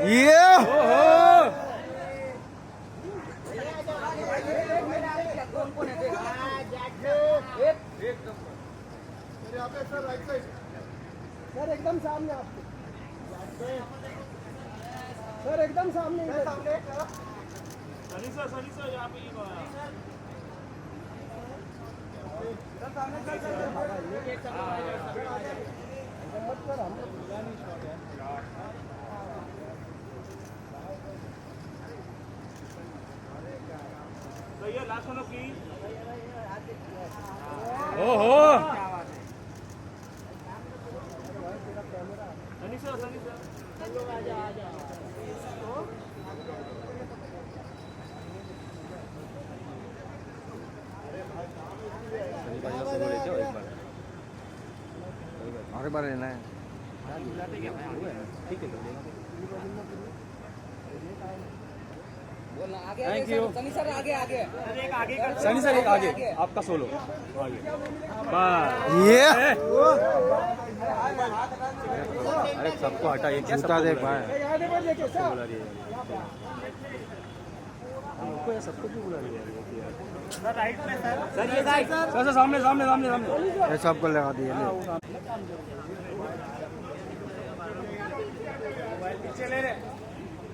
ये sir right side sir एकदम सामने आपके सर एकदम सामने सनी सर यहाँ पे तो ये लास्ट वालों की ओहो सनी सर आजा आगे बार लेना है। थैंक यू सनी सर आगे सनी सर एक आगे आपका सोलो ये अरे सबको हटा ये क्या जूता देख भाई सबको क्यों बुला रही है सर राइट में सर ये सर सामने सामने सामने सामने ये सबको लगा दिए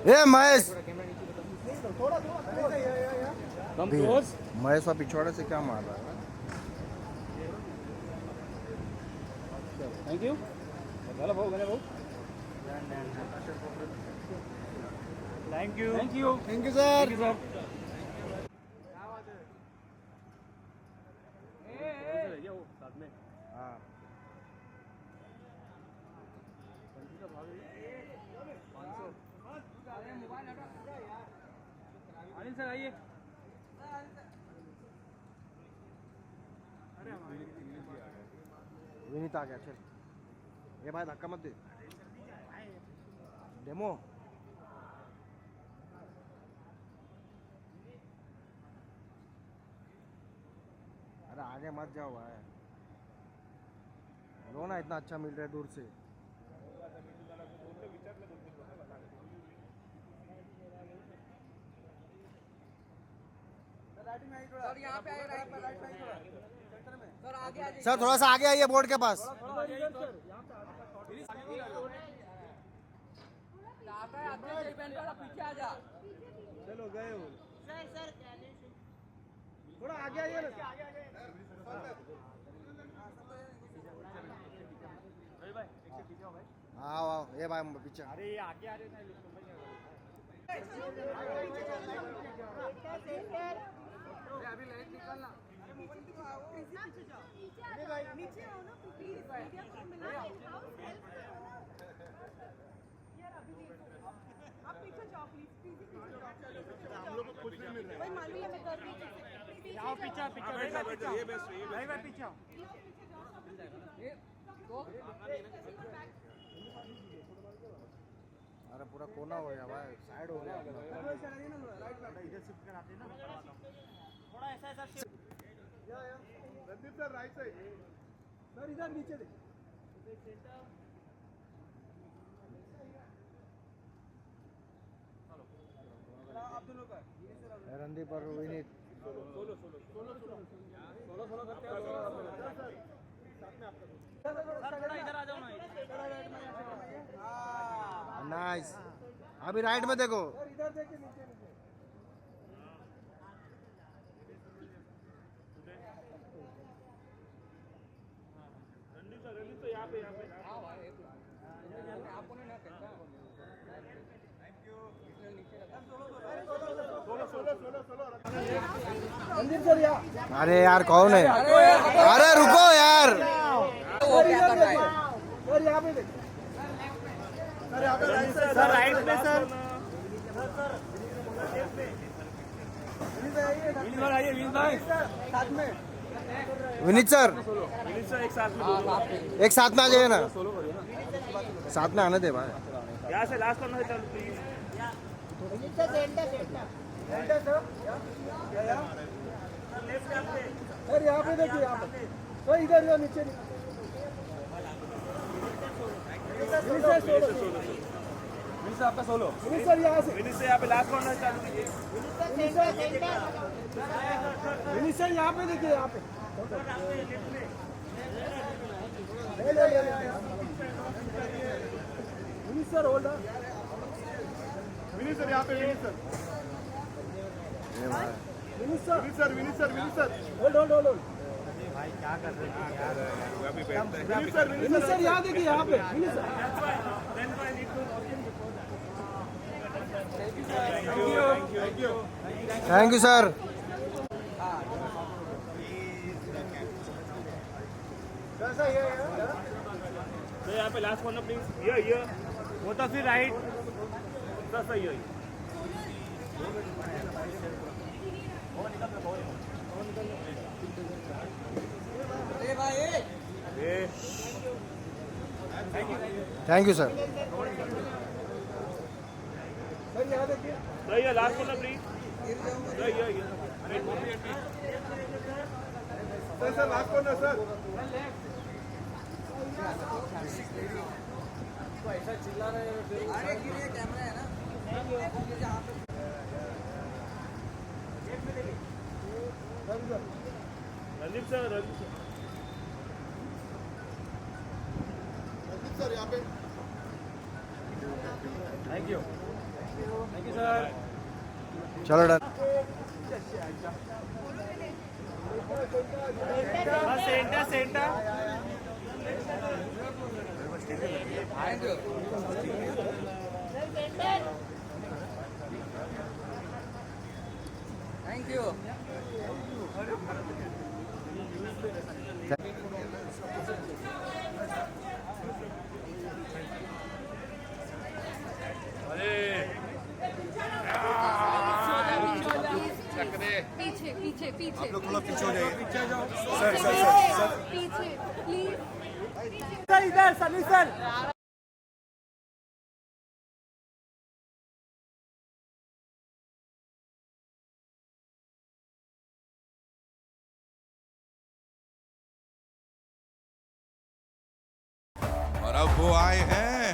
ए महेश महेश अब पिछवाड़े से क्या मार रहा है thank you thank you sir Anil sir आइए विनीत आ गया चल ये भाई धक्का मत दे डेमो अरे आगे मत जाओ भाई लो ना इतना अच्छा मिल रहा है दूर से सर यहाँ पे आइए राइट पे राइट साइड सर आगे आ सर थोड़ा सा आगे आइए बोर्ड के पास आता है आदमी से बैंड वाला पीछे आ जा चलो गए हो सर थोड़ा आगे आइए ना आओ आओ ये भाई पीछे अरे ये आगे आ रहे हैं अभी लाइट निकालना नीचे आओ ना प्लीज मीडिया को मिला आप पीछे जाओ प्लीज हम लोग को कुछ नहीं मिल रहा है भाई मालूम है मैं कर रही हूं आओ पीछे पीछे ये बेस्ट भाई पीछे आओ ये तो अरे पूरा कोना हो गया भाई साइड हो गया इधर शिफ्ट कराते हैं ना थोड़ा ऐसा ऐसा Randeep sir right side sir इधर नीचे देख आप दोनों का रणदीप और विनीत सोलो करते हैं साथ में आपका सर थोड़ा इधर आ जाओ ना नाइस अभी राइट में देखो सर इधर देखिए नीचे रणदीप तो यहाँ पे हां भाई आपको नहीं ना कहता थैंक यू नीचे लगा रणदीप सर यहाँ अरे यार कौन है अरे रुको यार वो क्या कर रहा है सर यहाँ पे देखो सर राइट में सर साथ में विनीत सर एक साथ में आ जाइए ना साथ में आने दे भाई यहाँ से लास्ट करना है चलो प्लीज सर यहाँ पे देखिए यहाँ पे सर इधर नीचे विनीत सर आपका सोलो। विनीत सर यहाँ से, विनीत से यहाँ पे लास्ट कॉर्नर चालू कीजिए। विनीत सर यहाँ पे देखिए, यहाँ पे ले। Vineet sir hold. Vineet sir यहाँ पे, विनीत सर, ये भाई Vineet sir, Vineet sir, Vineet sir, Vineet sir hold. भाई क्या कर रहे हैं यार? विनीत सर यहाँ देखिए, यहाँ पे Vineet sir. Thank you sir. तो यहाँ पे लास्ट कॉर्नर प्लीज। ये वो तो फिर राइट तो सही है। Thank you sir. सर यहाँ देखिए, सही है लास्ट कॉर्नर प्लीज। सही है sir last corner sir. Randeep sir sir यहाँ पे थैंक यू सर। चलो डन। Centre thank you. पीछे पीछे पीछे आप लोग थोड़ा पीछे हो जाइए। पीछे प्लीज। सर इधर, सनी सर। और अब वो आए हैं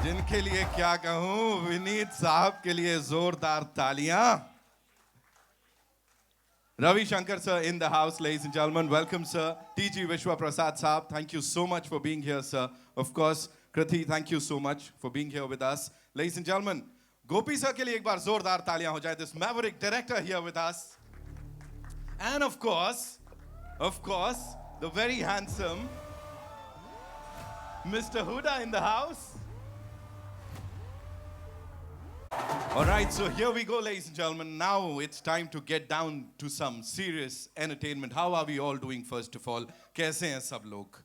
जिनके लिए क्या कहूं, विनीत साहब के लिए जोरदार तालियां। Ravi Shankar sir in the house, ladies and gentlemen. Welcome, sir. TG Vishwa Prasad Saab, thank you so much for being here, sir. Of course, Krithi, thank you so much for being here with us. Ladies and gentlemen, Gopi sir ke liye ek baar zordar taaliyan ho jaye. This maverick director here with us. And of course, the very handsome Mr. Huda in the house. All right, so here we go, ladies and gentlemen. Now it's time to get down to some serious entertainment. How are we all doing, first of all? कैसे हैं सब लोग?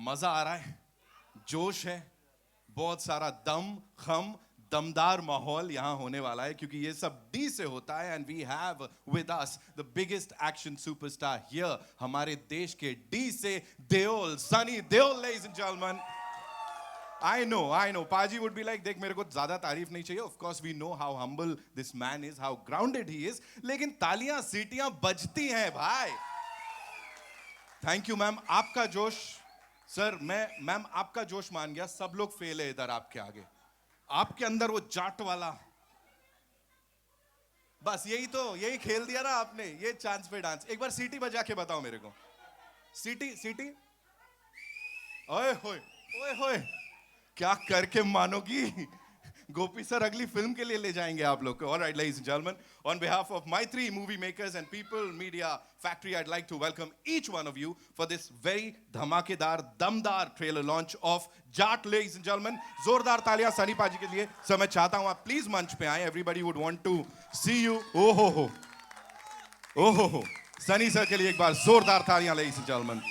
मजा आ रहा है? जोश है? बहुत सारा खम, दमदार माहौल यहाँ होने वाला है क्योंकि ये सब डी से होता है and we have with us the biggest action superstar here, हमारे देश के डी से Deol, Sunny Deol, ladies and gentlemen. I know. Paji would be like, देख मेरे को ज़्यादा तारीफ नहीं चाहिए. Of course, we know how humble this man is, how grounded he is. लेकिन तालियां, सीटियां बजती हैं भाई. Thank you, ma'am. आपका जोश, सर, मैम आपका जोश मान गया. सब लोग फेल है इधर आपके आगे. आपके अंदर वो जाट वाला. बस यही खेल दिया ना आपने. ये चांस पे डांस. एक बार सीटी बजा के बताओ मेरे को. सीटी. ओए होए. क्या करके मानोगी? गोपी सर अगली फिल्म के लिए ले जाएंगे आप लोग को. All right, ladies and gentlemen, on behalf of my 3 movie makers and People Media Factory, I'd like to welcome each one of you for this very धमाकेदार, दमदार trailer launch of Jaat, ladies and gentlemen. जोरदार तालियां सनी पाजी के लिए. Sir मैं चाहता हूं आप प्लीज मंच पे आए. Everybody would want to see you. ओहो हो. सनी सर के लिए एक बार जोरदार तालियां, ladies and gentlemen.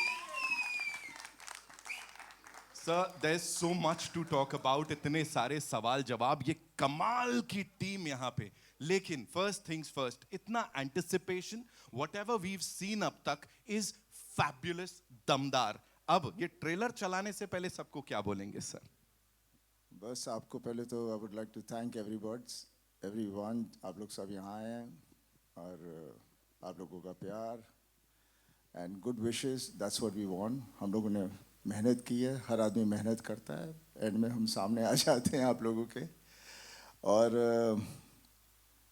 Sir, there's so much to talk about. इतने सारे सवाल जवाब. ये कमाल की टीम यहाँ पे. लेकिन first things first, इतना anticipation, whatever we've seen अब तक is fabulous, दमदार. अब ये ट्रेलर चलाने से पहले सबको क्या बोलेंगे सर? बस आपको पहले तो I would like to thank everyone. आप लोग सब यहाँ आए हैं और आप लोगों का प्यार and good wishes, that's what we want. हम लोगों ने मेहनत की है, हर आदमी मेहनत करता है, एंड में हम सामने आ जाते हैं आप लोगों के। और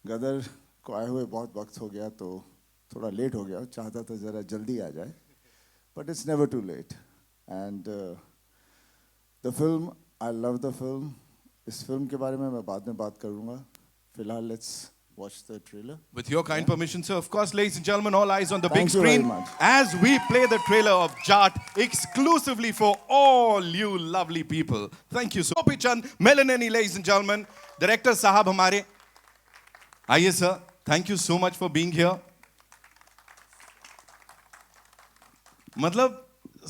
गदर को आए हुए बहुत वक्त हो गया, तो थोड़ा लेट हो गया, चाहता था ज़रा जल्दी आ जाए, but it's never too late. And the film, I love the film. इस फिल्म के बारे में मैं बाद में बात करूँगा, फिलहाल let's watch the trailer. With your kind permission, sir, of course, ladies and gentlemen, all eyes on the Thank big you very screen much. as we play the trailer of Jat exclusively for all you lovely people. Thank you so much. Gopi Chand Melaneni, ladies and gentlemen, director sahab hamare. Aye sir, thank you so much for being here. मतलब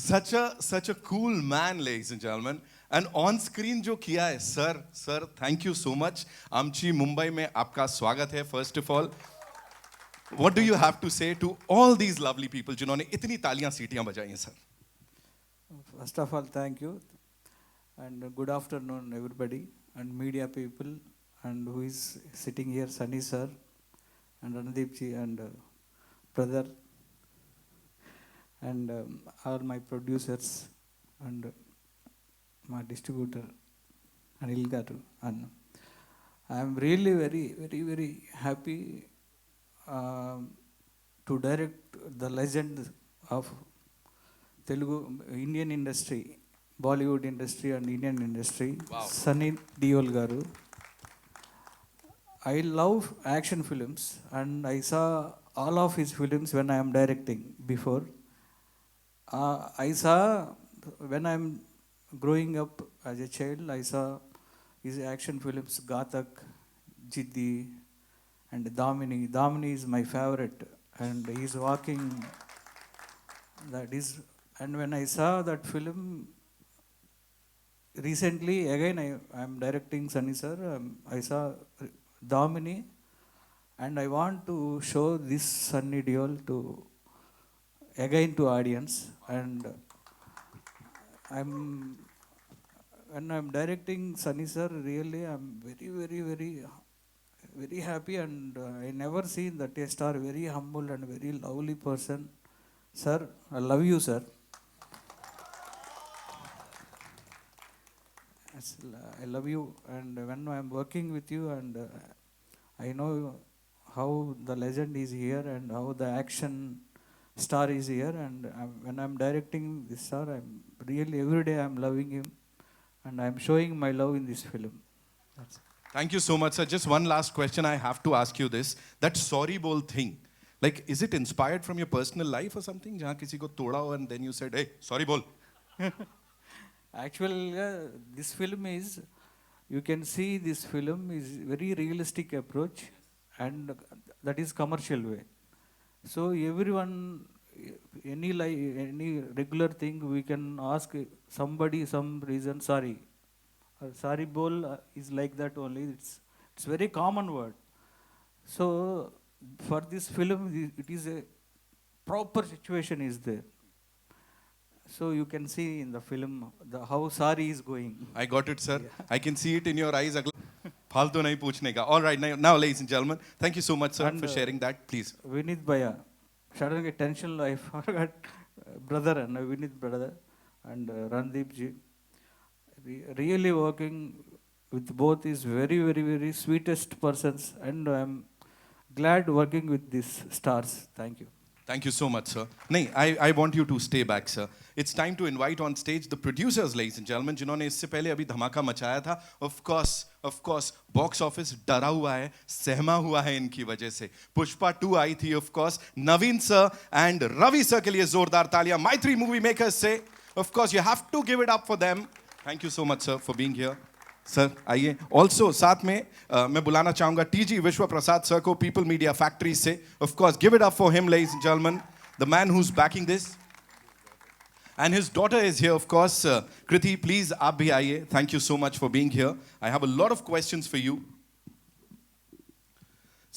such a cool man, ladies and gentlemen. And on screen जो किया है sir thank you so much. आमची मुंबई में आपका स्वागत है. First of all, what do you have to say to all these lovely people जिन्होंने इतनी तालियां सीटियां बजाई हैं sir? First of all, thank you. And good afternoon, everybody, and media people, and who is sitting here, Sunny sir, and Randeep ji, and brother, and all my producers, and my distributor, Anil Garu. And I am really very happy to direct the legend of Telugu Indian industry, Bollywood industry and Indian industry, Wow. Sunny Deol Garu. I love action films, and I saw all of his films when I am directing before. I saw when I am growing up as a child, I saw his action films, Ghatak, Jiddi, and Damini. Damini is my favorite, and he's walking. That is, and when I saw that film recently, again I am directing Sunny sir. I saw Damini, and I want to show this Sunny Deol to again to audience. And when I'm directing Sunny sir, really I'm very happy, and I never seen that a star, very humble and very lovely person. Sir, I love you, sir. Yes, I love you, and when I'm working with you, and I know how the legend is here and how the action star is here, and when I'm directing this star, I'm really every day I'm loving him, and I'm showing my love in this film. That's it. Thank you so much, sir. Just one last question I have to ask you this. That sorry bol thing, like, is it inspired from your personal life or something? जहाँ किसी को तोड़ा हो and then you said, hey, sorry bol. Actually, this film is, you can see this film is very realistic approach, and that is commercial way. So everyone, any regular thing, we can ask somebody some reason, sorry. Sorry bol is like that only. It's very common word. So for this film, it is a proper situation is there. So you can see in the film how sorry is going. I got it, sir. I can see it in your eyes. फालतू नहीं पूछने का. All right, now, ladies and gentlemen, thank you so much, sir, And, for sharing that. Please. Vinith Bhaiya, suddenly tension, I forgot brother and Vinith brother and Randeep ji. Really working with both is very sweetest persons, and I'm glad working with these stars. Thank you. Thank you so much, sir. नहीं, I want you to stay back, sir. It's time to invite on stage the producers, ladies and gentlemen, जिन्होंने इससे पहले अभी धमाका मचाया था. Of course, box office डरा हुआ है, सहमा हुआ है इनकी वजह से. पुष्पा 2 आई थी, of course. Naveen sir and Ravi sir के लिए जोरदार तालियां. Mythri movie makers से, of course, you have to give it up for them. Thank you so much, sir, for being here. Sir आइए. ऑल्सो साथ में मैं बुलाना चाहूंगा टीजी विश्व प्रसाद सर को, पीपल मीडिया फैक्ट्री से. Of course, give it up for him, ladies and gentleman, the man who is banking this, and his daughter is here, of course. Kriti, please आप भी आइए. Thank you so much for being here. I have a lot of questions for you.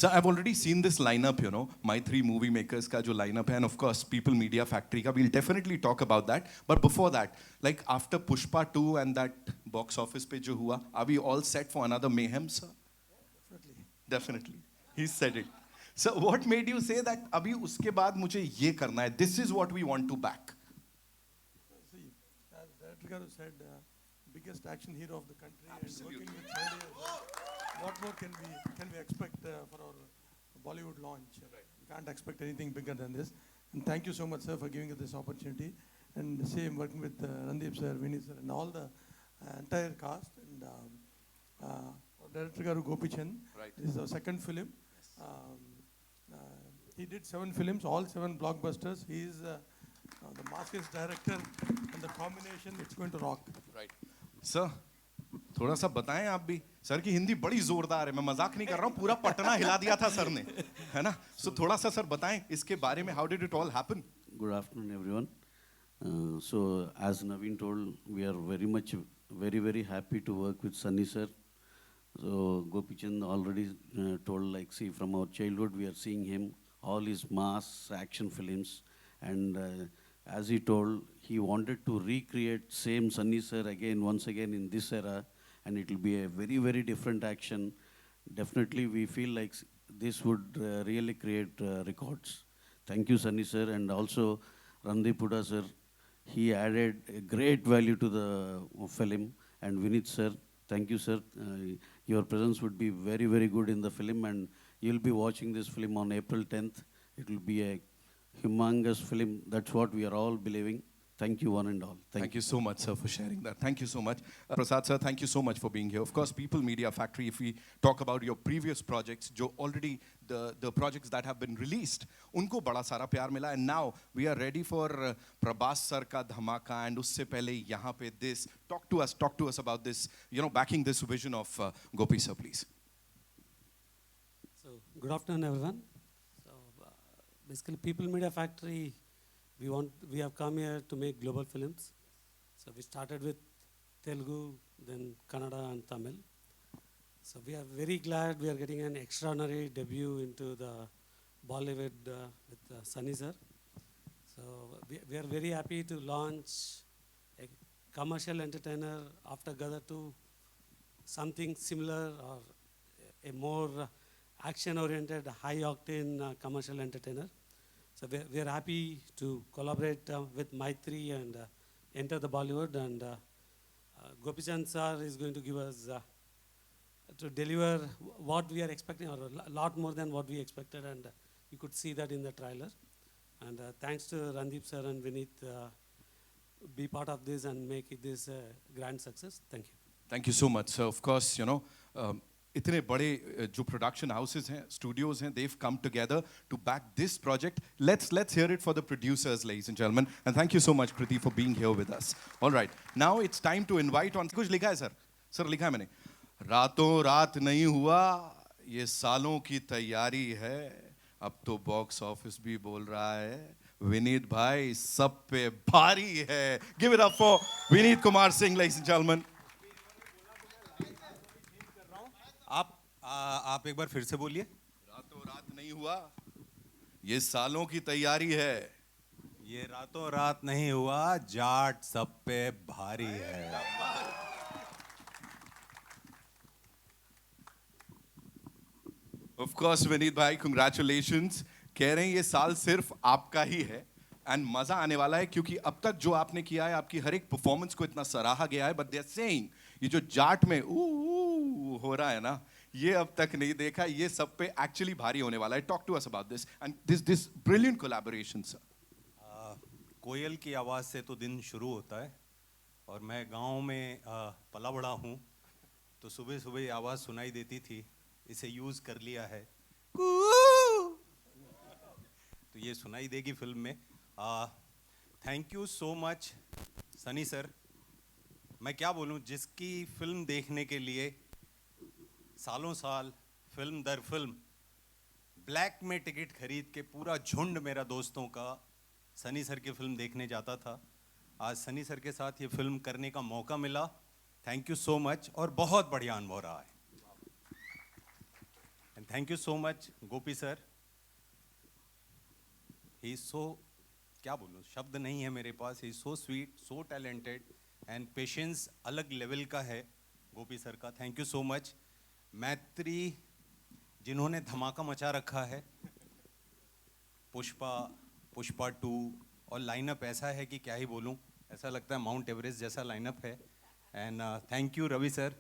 Sir, I've already seen this lineup, Mythri movie makers ka jo lineup hai, and of course, People Media Factory ka. We'll definitely talk about that. But before that, like after Pushpa 2 and that box office pe jo hua, are we all set for another mayhem, sir? Definitely. He said it. So what made you say that abhi uske baad mujhe ye karna hai? This is what we want to back. Garu said, biggest action hero of the country, and working with Saudi, what more can we expect for our Bollywood launch? We can't expect anything bigger than this. And thank you so much, sir, for giving us this opportunity. And the same working with Randeep sir, Vineet sir, and all the entire cast. And Director Garu Gopichand. Right. This is our second film. He did 7 films, all 7 blockbusters. He is the maskist director, and the combination, it's going to rock. Right. Sir, थोड़ा सा बताएं आप भी. Sir की हिंदी बड़ी जोरदार है. मैं मजाक नहीं कर रहा हूँ. पूरा पटना हिला दिया था सर ने, है ना? So थोड़ा सा सर बताएं इसके बारे में. How did it all happen? Good afternoon, everyone. So, as Naveen told, we are very happy to work with Sunny sir. So, Gopichand already told, like, see, from our childhood, we are seeing him, all his mass action films. And as he told, he wanted to recreate same Sunny sir once again in this era. And it will be a very different action. Definitely, we feel like this would really create records. Thank you, Sunny sir. And also, Randeep Hooda sir. He added a great value to the film. And Vineet sir, thank you, sir. Your presence would be very good in the film, and you'll be watching this film on April 10th. It will be a humongous film. That's what we are all believing. Thank you, one and all. Thank you so much, sir, for sharing that. Thank you so much. Prasad, sir, thank you so much for being here. Of course, People Media Factory, if we talk about your previous projects, jo already the projects that have been released, unko bada sara pyar mila, and now we are ready for Prabhas sir ka dhamaka, and usse pehle yahan pe this. Talk to us about this, backing this vision of Gopi sir, please. So, good afternoon, everyone. So, basically, People Media Factory, we have come here to make global films. So we started with Telugu, then Kannada and Tamil. So we are very glad we are getting an extraordinary debut into the Bollywood with Sunny sir. So we are very happy to launch a commercial entertainer after Gadar 2, something similar or a more action-oriented, high-octane commercial entertainer. So we are happy to collaborate with Maitri and enter the Bollywood, and Gopichand sir is going to give us, to deliver what we are expecting, or a lot more than what we expected, and you could see that in the trailer. And thanks to Randeep sir and Vineet, be part of this and make this a grand success. Thank you. Thank you so much, sir. Of course, इतने बड़े जो production houses हैं, studios हैं, they've come together to back this project. Let's hear it for the producers, ladies and gentlemen. And thank you so much, Kriti, for being here with us. All right, now it's time to invite on. कुछ लिखा है sir? Sir लिखा है मैंने. रातों रात नहीं हुआ, ये सालों की तैयारी है. अब तो बॉक्स ऑफिस भी बोल रहा है. Vineet bhai, सब पे भारी है. Give it up for Vineet Kumar Singh, ladies and gentlemen. आप एक बार फिर से बोलिए. रातों रात नहीं हुआ, ये सालों की तैयारी है. ये रातों रात नहीं हुआ, जाट सब पे भारी है. Of course, Vineet bhai, congratulations. कह रहे हैं ये साल सिर्फ आपका ही है, and मजा आने वाला है क्योंकि अब तक जो आपने किया है, आपकी हर एक परफॉर्मेंस को इतना सराहा गया है. But they are saying ये जो जाट में हो रहा है ना, ये अब तक नहीं देखा. ये सब पे actually भारी होने वाला है. Talk to us about this and this brilliant collaboration, sir. कोयल की आवाज़ से तो दिन शुरू होता है, और मैं गांव में पला बड़ा हूँ, तो सुबह सुबह आवाज़ सुनाई देती थी. इसे यूज़ कर लिया है, तो ये सुनाई देगी फिल्म में. Thank you so much Sunny sir. मैं क्या बोलूं, जिसकी फिल्म देखने के लिए सालों साल फिल्म दर फिल्म ब्लैक में टिकट खरीद के पूरा झुंड मेरा दोस्तों का सनी सर की फिल्म देखने जाता था, आज सनी सर के साथ ये फिल्म करने का मौका मिला. थैंक यू सो मच, और बहुत बढ़िया अनुभव रहा है. And thank you so much Gopi sir. He so, क्या बोलूं, शब्द नहीं है मेरे पास. He so sweet, so talented, and patience अलग लेवल का है गोपी सर का. Thank you so much. Mythri, जिन्होंने धमाका मचा रखा है, पुष्पा 2, और लाइनअप ऐसा है कि क्या ही बोलूं. ऐसा लगता है माउंट एवरेस्ट जैसा लाइनअप है. And thank you Ravi sir,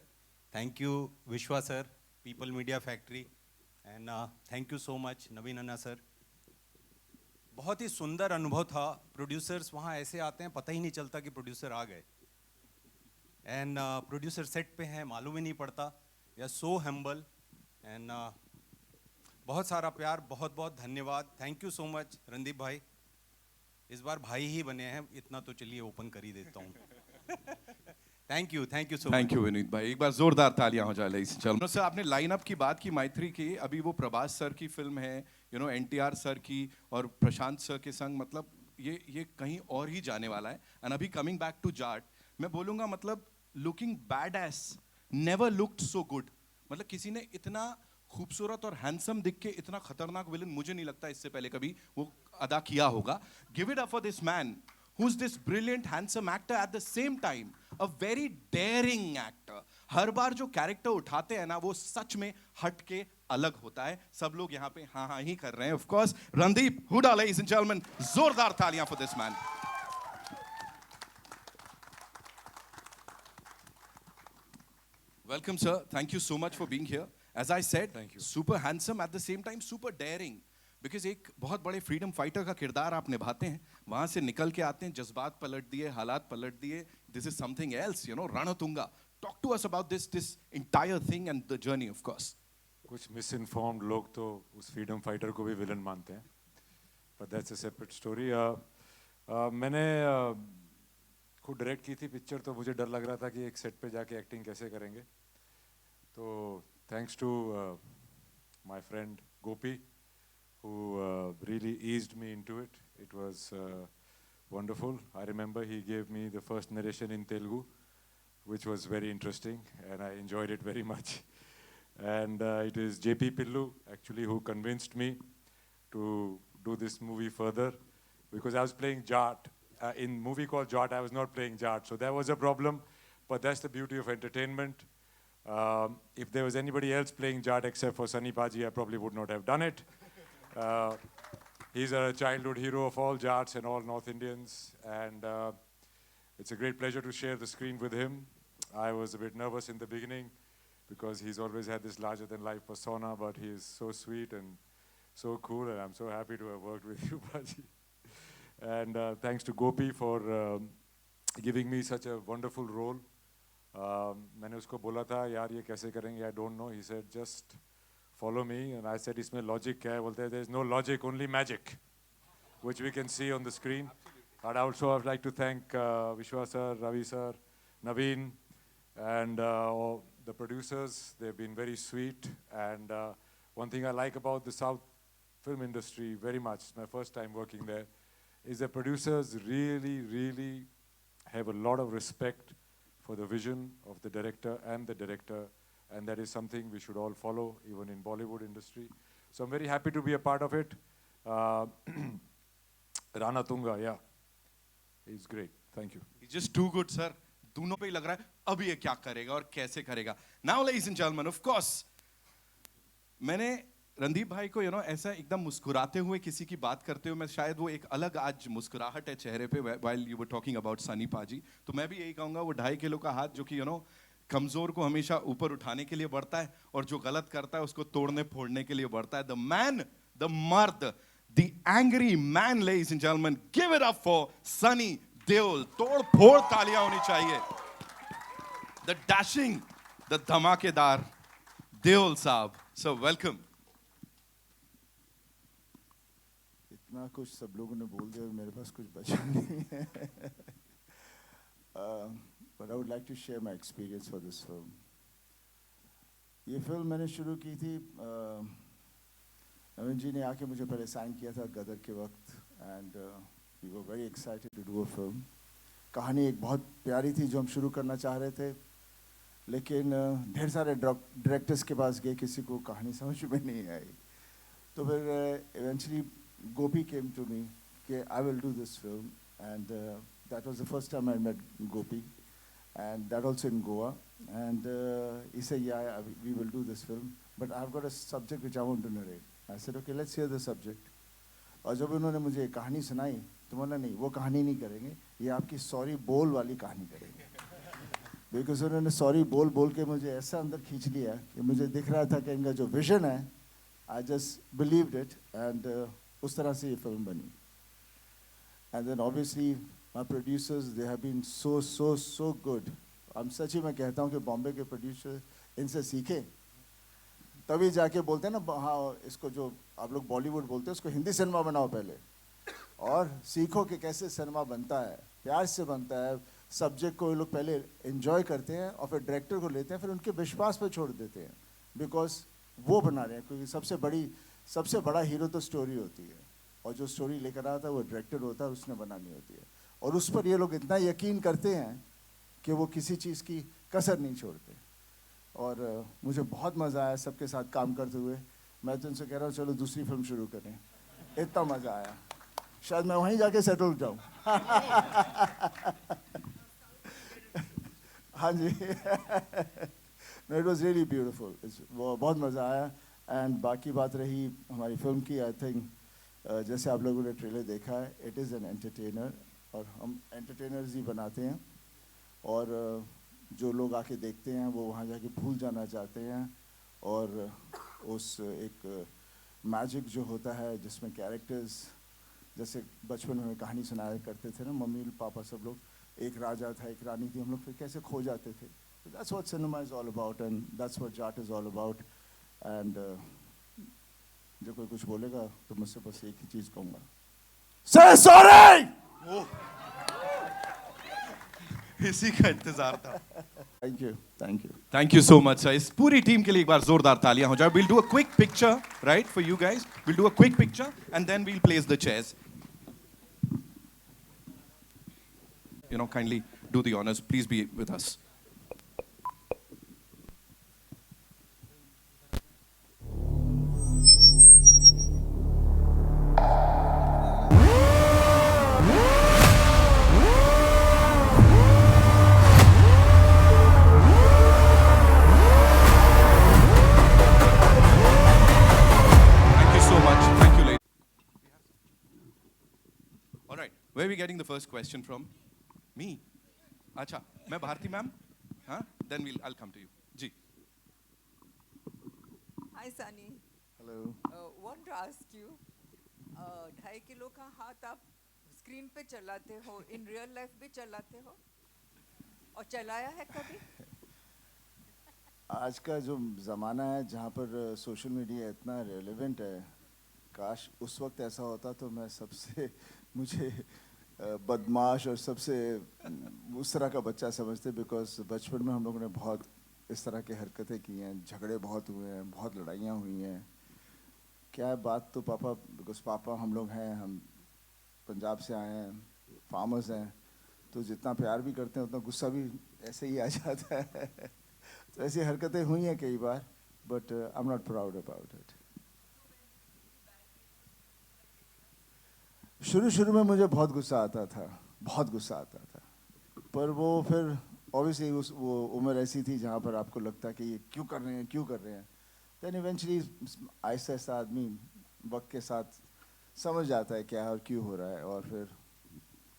thank you Vishwa sir, people media factory, and thank you so much Naveen Anna sir. बहुत ही सुंदर अनुभव था. प्रोड्यूसर्स वहाँ ऐसे आते हैं, पता ही नहीं चलता कि प्रोड्यूसर आ गए. एंड प्रोड्यूसर सेट पे हैं, मालूम ही नहीं पड़ता. We are so humble. And बहुत सारा प्यार, बहुत बहुत धन्यवाद. Thank you so much Randeep भाई. इस बार भाई ही बने हैं, इतना तो चलिए ओपन कर ही देता हूँ. Thank you so much. Thank you Vineet भाई. एक बार जोरदार तालियां हो जाए. चलो सर, आपने लाइनअप की बात की मैत्री की. अभी वो प्रभास सर की फिल्म है, एनटीआर सर की और प्रशांत सर के संग, मतलब ये कहीं और ही जाने वाला है. एंड अभी कमिंग बैक टू जाट, मैं बोलूंगा मतलब looking bad S never looked so good. मतलब किसी ने इतना खूबसूरत और हैंडसम दिख के इतना खतरनाक विलन मुझे नहीं लगता इससे पहले कभी वो अदा किया होगा. Give it up for this man who is this brilliant handsome actor at the same time a very daring actor. हर बार जो कैरेक्टर उठाते हैं ना, वो सच में हट के अलग होता है. सब लोग यहाँ पे हाँ हाँ ही कर रहे हैं. Of course Randeep Hooda, ladies and gentlemen, जोरदार तालियां for this man. Welcome sir, thank you so much for being here. As I said, super handsome at the same time super daring. Because एक बहुत बड़े फ्रीडम फाइटर का किरदार आप निभाते हैं. वहां से निकल के आते हैं, जज्बात पलट दिए, हालात पलट दिए. This is something else, Ranatunga. Talk to us about this entire thing and the journey. Of course कुछ मिसइन्फॉर्म्ड लोग तो उस फ्रीडम फाइटर को भी विलन मानते हैं, but that's a separate story. मैंने खुद डायरेक्ट की थी पिक्चर, तो मुझे डर लग रहा था कि एक सेट पे जाके एक्टिंग कैसे करेंगे. तो thanks to my friend Gopi who really eased me into it. It was wonderful. I remember he gave me the first narration in Telugu, which was very interesting, and I enjoyed it very much. And it is JP Pillu actually who convinced me to do this movie further, because I was playing Jat. In movie called Jat, I was not playing Jat, so that was a problem. But that's the beauty of entertainment. If there was anybody else playing Jat except for Sunny Paji, I probably would not have done it. He's a childhood hero of all Jats and all North Indians, and it's a great pleasure to share the screen with him. I was a bit nervous in the beginning because he's always had this larger-than-life persona, but he is so sweet and so cool, and I'm so happy to have worked with you, Paji. And thanks to Gopi for giving me such a wonderful role. मैंने उसको बोला था यार ये कैसे करेंगे, I don't know. He said just follow me, and I said इसमें logic क्या है? बोलते हैं there is no logic, only magic, which we can see on the screen. And also I'd like to thank Vishwa sir, Ravi sir, Naveen, and all the producers. They've been very sweet, and one thing I like about the South film industry very much, it's my first time working there, is that producers really have a lot of respect for the vision of the director and the director. And that is something we should all follow, even in Bollywood industry. So I'm very happy to be a part of it. Rana Tunga, yeah, he's great. Thank you. He's just too good, sir. दोनों पे ही लग रहा है अब ये क्या करेगा और कैसे करेगा. Now, ladies and gentlemen, of course, मैंने रणदीप भाई को ऐसा एकदम मुस्कुराते हुए किसी की बात करते हुए, मैं शायद वो एक अलग आज मुस्कुराहट है चेहरे पे while you were talking about Sunny पाजी. तो मैं भी यही कहूँगा, वो 2.5 किलो का हाथ जो कि कमजोर को हमेशा ऊपर उठाने के लिए बढ़ता है, और जो गलत करता है उसको तोड़ने फोड़ने के लिए बढ़ता है. द मैन, द मर्द, the angry man, ladies and gentleman, give it up for Sunny Deol. तोड़ फोड़ तालियां होनी चाहिए. द डैशिंग, द धमाकेदार देओल साहब. So welcome. इतना कुछ सब लोगों ने बोल दिया, मेरे पास कुछ बचा नहीं है. But I would like to share my experience for this film. ये फिल्म मैंने शुरू की थी, नवीन जी ने आके मुझे पहले साइन किया था गदर के वक्त, and we were very excited to do a film. कहानी एक बहुत प्यारी थी जो हम शुरू करना चाह रहे थे, लेकिन ढेर सारे डायरेक्टर्स के पास गए, किसी को कहानी समझ में नहीं आई. तो फिर eventually Gopi came to me कि I will do this film, and that was the first time I met Gopi. And that also in Goa, and he said, yeah, we will do this film, but I've got a subject which I want to narrate. I said, okay, let's hear the subject. और जब उन्होंने मुझे कहानी सुनाई तो बोला नहीं, वो कहानी नहीं करेंगे, ये आपकी सॉरी बोल वाली कहानी करेंगे, बिकॉज उन्होंने सॉरी बोल बोल के मुझे ऐसा अंदर खींच लिया कि मुझे दिख रहा था कि इनका जो विजन है, I just believed it, and उस तरह से ये फिल्म बनी. And then obviously my producers, they have been so good. हम सच ही मैं कहता हूँ कि बॉम्बे के प्रोड्यूसर इनसे सीखे, तभी जाके बोलते हैं ना, हाँ इसको जो आप लोग बॉलीवुड बोलते हैं उसको हिंदी सिनेमा बनाओ पहले, और सीखो कि कैसे सिनेमा बनता है, प्यार से बनता है. सब्जेक्ट को ये लोग पहले एंजॉय करते हैं और फिर डायरेक्टर को लेते हैं, फिर उनके विश्वास पे छोड़ देते हैं, बिकॉज वो बना रहे हैं. क्योंकि सबसे बड़ा हीरो तो स्टोरी होती है, और जो स्टोरी लेकर आता है वो डायरेक्टर होता है, उसने बनानी होती है. और उस पर ये लोग इतना यकीन करते हैं कि वो किसी चीज़ की कसर नहीं छोड़ते. और मुझे बहुत मज़ा आया सबके साथ काम करते हुए. मैं तो उनसे कह रहा हूँ चलो दूसरी फिल्म शुरू करें, इतना मज़ा आया. शायद मैं वहीं जाके सेटल जाऊँ. हाँ जी. No, it was really beautiful. वो बहुत मज़ा आया. एंड बाकी बात रही हमारी फिल्म की, आई थिंक जैसे आप लोगों ने ट्रेलर देखा है, इट इज़ एन एंटरटेनर, और हम एंटरटेनर्स ही बनाते हैं. और जो लोग आके देखते हैं वो वहाँ जाके भूल जाना चाहते हैं, और उस एक मैजिक जो होता है जिसमें कैरेक्टर्स, जैसे बचपन में कहानी सुनाया करते थे ना मम्मी पापा सब लोग, एक राजा था एक रानी थी, हम लोग फिर कैसे खो जाते थे. That's what cinema is all about, and that's what Jat is all about. And जो कोई कुछ बोलेगा तो मुझसे बस एक ही चीज़ कहूँगा, से सॉरी. इसी का इंतजार था. Thank you. Thank you so much, sir. इस पूरी टीम के लिए एक बार जोरदार तालियां हो जाए. We'll do a quick picture, right, for you guys. We'll do a quick picture and then we'll place the chairs. Kindly do the honors. Please be with us. Where are we getting the first question from? Me? Acha, मैं Bharti ma'am. हाँ? Then I'll come to you. जी. Hi Sunny. Hello. Want to ask you, 2.5 kilo का हाथ आप screen पे चलाते हो, in real life भी चलाते हो, और चलाया है कभी? आज का जो ज़माना है जहाँ पर सोशल मीडिया इतना रेलेवेंट है, काश उस वक्त ऐसा होता तो मैं मुझे बदमाश और सबसे उस तरह का बच्चा समझते, बिकॉज बचपन में हम लोगों ने बहुत इस तरह की हरकतें की हैं, झगड़े बहुत हुए हैं, बहुत लड़ाइयाँ हुई हैं. क्या बात तो पापा, बिकॉज पापा हम लोग हैं, हम पंजाब से आए हैं, फार्मर्स हैं, तो जितना प्यार भी करते हैं उतना गुस्सा भी ऐसे ही आ जाता है. तो ऐसी हरकतें हुई हैं कई बार, but I am not proud about it. शुरू में मुझे बहुत गुस्सा आता था, पर वो फिर ऑब्वियसली वो उम्र ऐसी थी जहाँ पर आपको लगता है कि ये क्यों कर रहे हैं. देन इवेंचुअली आहिस्ता आहिस्ता आदमी वक्त के साथ समझ जाता है क्या और क्यों हो रहा है, और फिर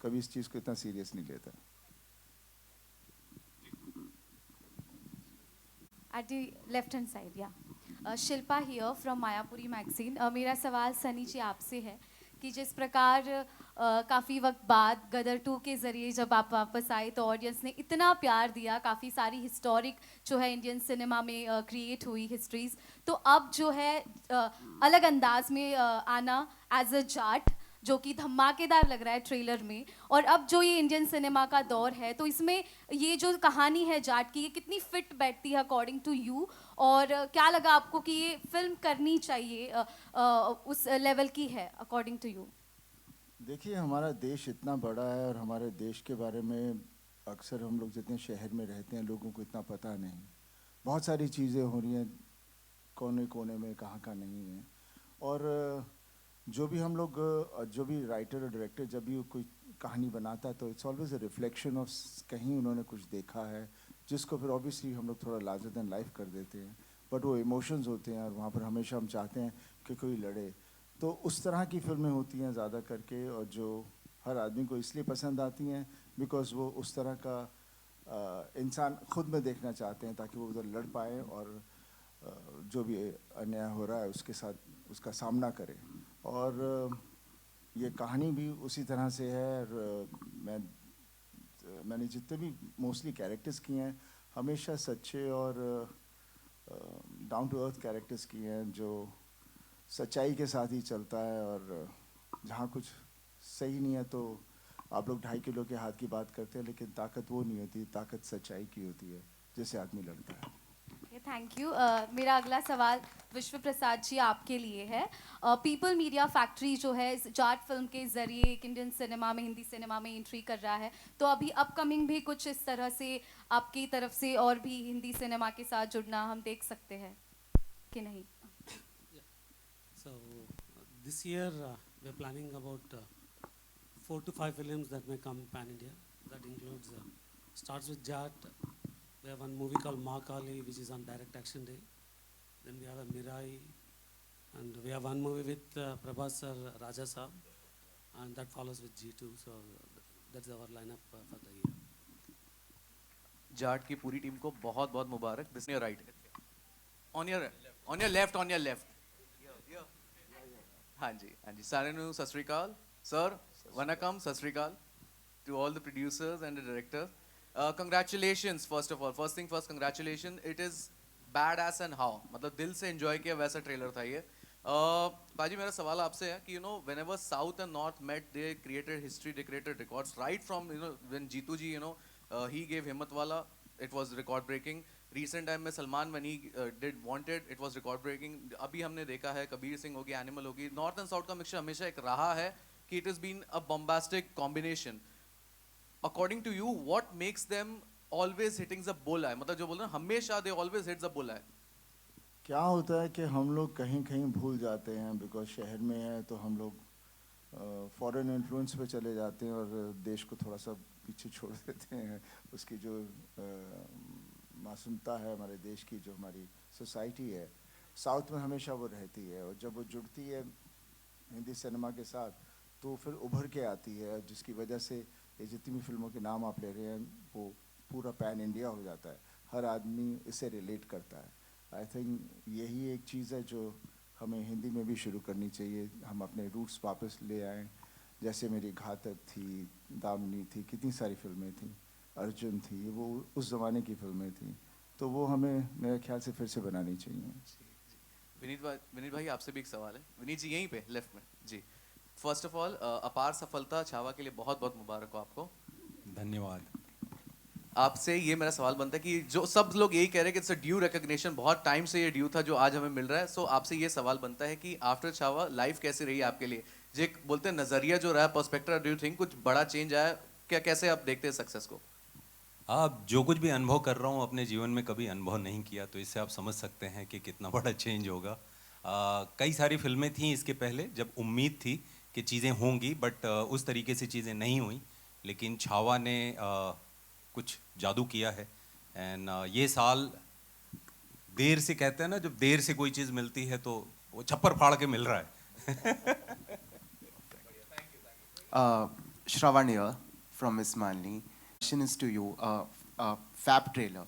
कभी इस चीज़ को इतना सीरियस नहीं लेता. At the left hand side, yeah. Shilpa here from Mayapuri magazine. मेरा सवाल सनी जी आपसे है कि जिस प्रकार काफ़ी वक्त बाद गदर 2 के ज़रिए जब आप वापस आए तो ऑडियंस ने इतना प्यार दिया, काफ़ी सारी हिस्टोरिक जो है इंडियन सिनेमा में क्रिएट हुई हिस्ट्रीज़, तो अब जो है अलग अंदाज में आना एज अ जाट, जो कि धमाकेदार लग रहा है ट्रेलर में, और अब जो ये इंडियन सिनेमा का दौर है, तो इसमें ये जो कहानी है जाट की, ये कितनी फिट बैठती है अकॉर्डिंग टू यू, और क्या लगा आपको कि ये फिल्म करनी चाहिए, उस लेवल की है अकॉर्डिंग टू यू? देखिए, हमारा देश इतना बड़ा है और हमारे देश के बारे में अक्सर हम लोग जितने शहर में रहते हैं लोगों को इतना पता नहीं. बहुत सारी चीज़ें हो रही हैं कोने कोने में, कहाँ नहीं है. और जो भी हम लोग, जो भी राइटर और डायरेक्टर जब भी कोई कहानी बनाता है तो it's always a reflection of कहीं उन्होंने कुछ देखा है, जिसको फिर ऑब्वियसली हम लोग थोड़ा लार्जर देन लाइफ कर देते हैं, बट वो इमोशंस होते हैं और वहाँ पर हमेशा हम चाहते हैं कि कोई लड़े. तो उस तरह की फिल्में होती हैं ज़्यादा करके, और जो हर आदमी को इसलिए पसंद आती हैं बिकॉज वो उस तरह का इंसान खुद में देखना चाहते हैं ताकि वो उधर लड़ पाए और जो भी अन्याय हो रहा है उसके साथ उसका सामना करें। और ये कहानी भी उसी तरह से है। और मैंने जितने भी मोस्टली कैरेक्टर्स किए हैं हमेशा सच्चे और डाउन टू अर्थ कैरेक्टर्स किए हैं जो सच्चाई के साथ ही चलता है। और जहाँ कुछ सही नहीं है तो आप लोग 2.5 किलो के हाथ की बात करते हैं, लेकिन ताकत वो नहीं होती, ताकत सच्चाई की होती है जिससे आदमी लड़ता है। Thank you. मेरा अगला सवाल विश्व प्रसाद जी आपके लिए है। पीपल मीडिया फैक्ट्री जो है इस जाट फिल्म के ज़रिए एक इंडियन सिनेमा में, हिंदी सिनेमा में एंट्री कर रहा है, तो अभी अपकमिंग भी कुछ इस तरह से आपकी तरफ से और भी हिंदी सिनेमा के साथ जुड़ना हम देख सकते हैं कि नहीं? So this year we are planning about 4 to 5 films that may come pan India. That includes starts with Jat. We have one movie called Ma Kali, which is on Direct Action Day. Then we have a Mirai, and we have one movie with Prabhas sir, Raja Saab, and that follows with G2. So that's our lineup for the year. Jat की पूरी team को बहुत बहुत मुबारक। This is your right. On your left. हाँ जी सारे नु सत श्री अकाल सर, वनकम, सत श्री अकाल to all the producers and the director. Congratulations first of all. First thing first, congratulations. It is badass and how, मतलब दिल से enjoy किया वैसा ट्रेलर था ये। पाजी मेरा सवाल आपसे है कि whenever South and North met, they created history, they created records right from when Jeetu ji he gave Himmatwala, it was record breaking. Recent time में Salman when he did Wanted, it was record breaking. अभी हमने देखा है कबीर सिंह होगी, animal होगी, north and south का mixture हमेशा एक रहा है कि it has been a bombastic combination. According to you, what makes them always hitting the bullseye? मतलब जो बोलते हैं हमेशा they always hit the bullseye. क्या होता है कि हम लोग कहीं कहीं भूल जाते हैं बिकॉज शहर में है तो हम लोग फॉरेन इन्फ्लुएंस पे चले जाते हैं और देश को थोड़ा सा पीछे छोड़ देते हैं। उसकी जो मासूमता है हमारे देश की, जो हमारी सोसाइटी है, साउथ में हमेशा वो रहती है। और जब वो जुड़ती है हिंदी सिनेमा के साथ तो फिर उभर के आती है, जिसकी वजह से ये जितनी भी फिल्मों के नाम आप ले रहे हैं वो पूरा पैन इंडिया हो जाता है, हर आदमी इससे रिलेट करता है। आई थिंक यही एक चीज़ है जो हमें हिंदी में भी शुरू करनी चाहिए। हम अपने रूट्स वापस ले आएँ, जैसे मेरी घातक थी, दामिनी थी, कितनी सारी फिल्में थी, अर्जुन थी, वो उस ज़माने की फिल्में थी, तो वो हमें मेरे ख्याल से फिर से बनानी चाहिए। विनीत भाई आपसे भी एक सवाल है। विनीत जी यहीं पे लेफ्ट में जी। फर्स्ट ऑफ ऑल अपार सफलता छावा के लिए बहुत बहुत मुबारक हो आपको। धन्यवाद। आपसे ये मेरा सवाल बनता है कि जो सब लोग यही कह रहे हैं कि इट्स अ ड्यू रिकॉग्निशन, बहुत टाइम से ये ड्यू था जो आज हमें मिल रहा है। सो आपसे ये सवाल बनता है कि आफ्टर छावा लाइफ कैसी रही आपके लिए? जो बोलते हैं नजरिया जो रहा, पर्सपेक्टिव, डू यू थिंक कुछ बड़ा चेंज आया क्या? कैसे आप देखते हैं सक्सेस को? आप जो कुछ भी अनुभव कर रहा हूँ अपने जीवन में कभी अनुभव नहीं किया, तो इससे आप समझ सकते हैं कि कितना बड़ा चेंज होगा। कई सारी फिल्में थी इसके पहले जब उम्मीद थी कि चीज़ें होंगी, बट उस तरीके से चीज़ें नहीं हुई, लेकिन छावा ने कुछ जादू किया है। एंड ये साल देर से, कहते हैं ना जब देर से कोई चीज़ मिलती है तो वो छप्पर फाड़ के मिल रहा है। Shravan here from Miss Manli. Question is to you, Fab trailer.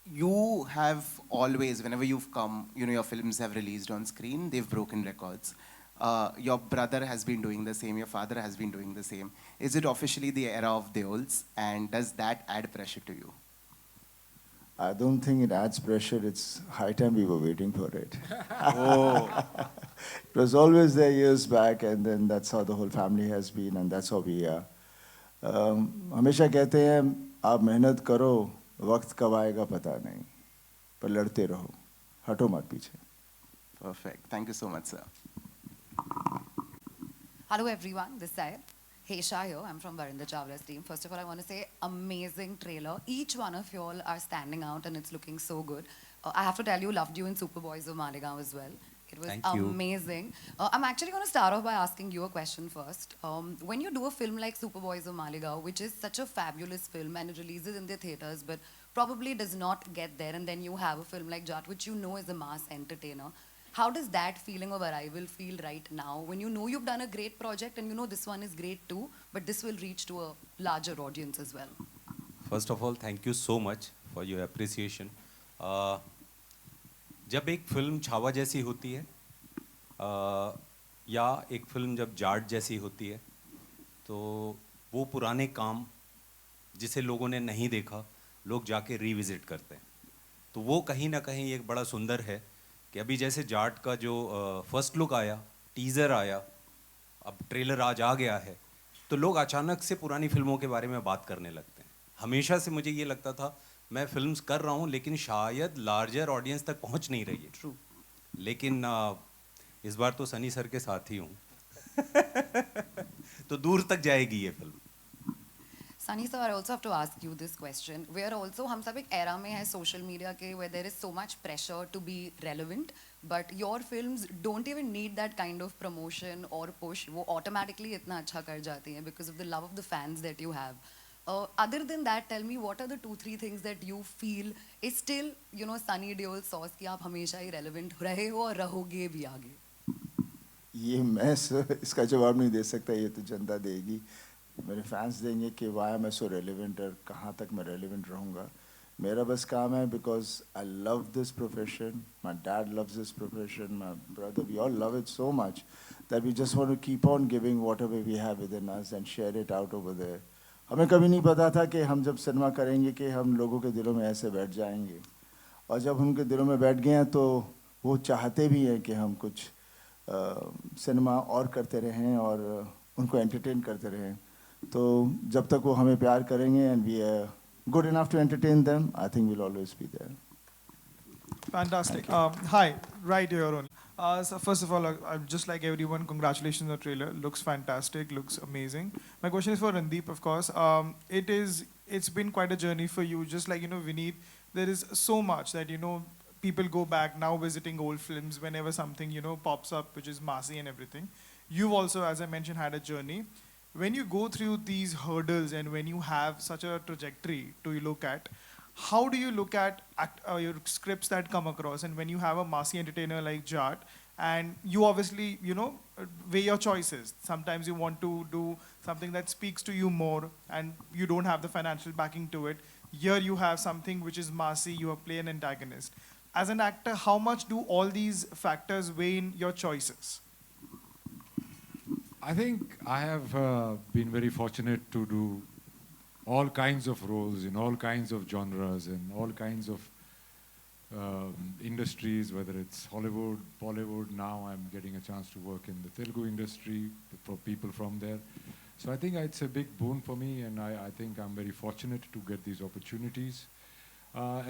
You have always, whenever you've come, your films have released on screen, they've broken records. Your brother has been doing the same, your father has been doing the same. Is it officially the era of Deols, and does that add pressure to you? I don't think it adds pressure. It's high time we were waiting for it. It was always there years back, and then that's how the whole family has been, and that's how we are. हमेशा कहते हैं आप मेहनत करो, वक्त कब आएगा पता नहीं, पर लड़ते रहो, हटो मत पीछे। Perfect. Thank you so much, sir. Hello everyone, this side. Heisha here, I'm from Varinder Chawla's team. First of all, I want to say amazing trailer. Each one of you all are standing out and it's looking so good. I have to tell you, loved you in Superboys of Maligaon as well. It was amazing. I'm actually going to start off by asking you a question first. When you do a film like Superboys of Maligaon, which is such a fabulous film and it releases in the theatres, but probably does not get there, and then you have a film like Jat, which you know is a mass entertainer. How does that feeling of arrival feel right now when you know you've done a great project and you know this one is great too, but this will reach to a larger audience as well? First of all thank you so much for your appreciation. जब एक film Chhaava जैसी होती है या एक film जब जाट जैसी होती है, तो वो पुराने काम जिसे लोगों ने नहीं देखा लोग जाके रीविज़िट करते हैं. तो वो कहीं ना कहीं एक बड़ा सुंदर है कि अभी जैसे जाट का जो फर्स्ट लुक आया, टीज़र आया, अब ट्रेलर आज आ गया है, तो लोग अचानक से पुरानी फिल्मों के बारे में बात करने लगते हैं. हमेशा से मुझे ये लगता था मैं फिल्म्स कर रहा हूँ लेकिन शायद लार्जर ऑडियंस तक पहुँच नहीं रही है. ट्रू. लेकिन इस बार तो सनी सर के साथ ही हूँ. तो दूर तक जाएगी ये film. Sunny sir, I also have to ask you this question. We are also, हम सब एक era में है social media के where there is so much pressure to be relevant, but your films don't even need that kind of promotion or push. वो automatically इतना अच्छा कर जाती हैं because of the love of the fans that you have. Other than that, tell me what are the 2-3 things that you feel is still, you know, Sunny Deol sauce कि आप हमेशा ही relevant रहे हो और रहोगे भी आगे. ये मैं इसका जवाब नहीं दे सकता, ये तो जनता देगी, मेरे फैंस देंगे कि वाई मैं सो रेलिवेंट और कहाँ तक मैं रेलिवेंट रहूँगा. मेरा बस काम है because I love this profession, my dad loves this profession, my brother, we all love it so much that we just want to keep on giving whatever we have within us and share it out over there. हमें कभी नहीं पता था कि हम जब cinema करेंगे कि हम लोगों के दिलों में ऐसे बैठ जाएंगे, और जब उनके दिलों में बैठ गए हैं तो वो चाहते भी हैं कि हम कुछ सिनेमा और करते रहें और उनको एंटरटेन करते रहें. तो जब तक वो हमें प्यार करेंगे and we are good enough to entertain them, I think we will always be there. Fantastic. Hi, right here only. So first of all, just like everyone, congratulations on the trailer. Looks fantastic, looks amazing. My question is for Randeep, of course. It's been quite a journey for you. Just like, you know, Vineet, there is so much that, you know, people go back now visiting old films whenever something, you know, pops up, which is massy and everything. You've also, as I mentioned, had a journey. When you go through these hurdles and when you have such a trajectory to look at, how do you look at your scripts that come across? And when you have a massy entertainer like Jat, and you obviously, you know, weigh your choices. Sometimes you want to do something that speaks to you more and you don't have the financial backing to it. Here you have something which is massy, you have play an antagonist. As an actor, how much do all these factors weigh in your choices? I think I have been very fortunate to do all kinds of roles in all kinds of genres and all kinds of industries, whether it's Hollywood, Bollywood. Now I'm getting a chance to work in the Telugu industry for people from there. So I think it's a big boon for me, and I think I'm very fortunate to get these opportunities.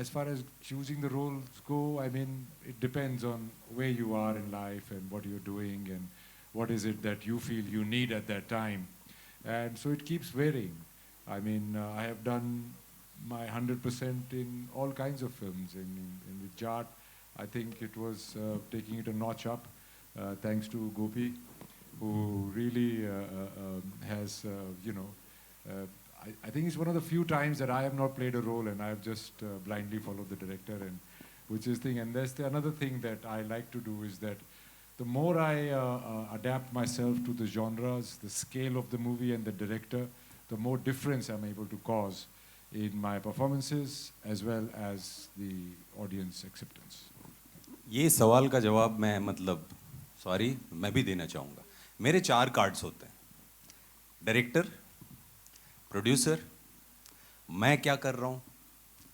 As far as choosing the roles go, I mean, it depends on where you are in life and what you're doing and what is it that you feel you need at that time. And so it keeps varying. I mean, I have done my 100% in all kinds of films. In with Jat, I think it was taking it a notch up, thanks to Gopi, who really has, you know, I think it's one of the few times that I have not played a role and I have just blindly followed the director, and which is thing. And that's another thing that I like to do is that the more I adapt myself to the genres, the scale of the movie and the director, the more difference I'm able to cause in my performances as well as the audience acceptance. ये सवाल का जवाब मैं मतलब sorry मैं भी देना चाहूँगा. मेरे 4 कार्ड्स होते हैं: डायरेक्टर, प्रोड्यूसर, मैं क्या कर रहा हूँ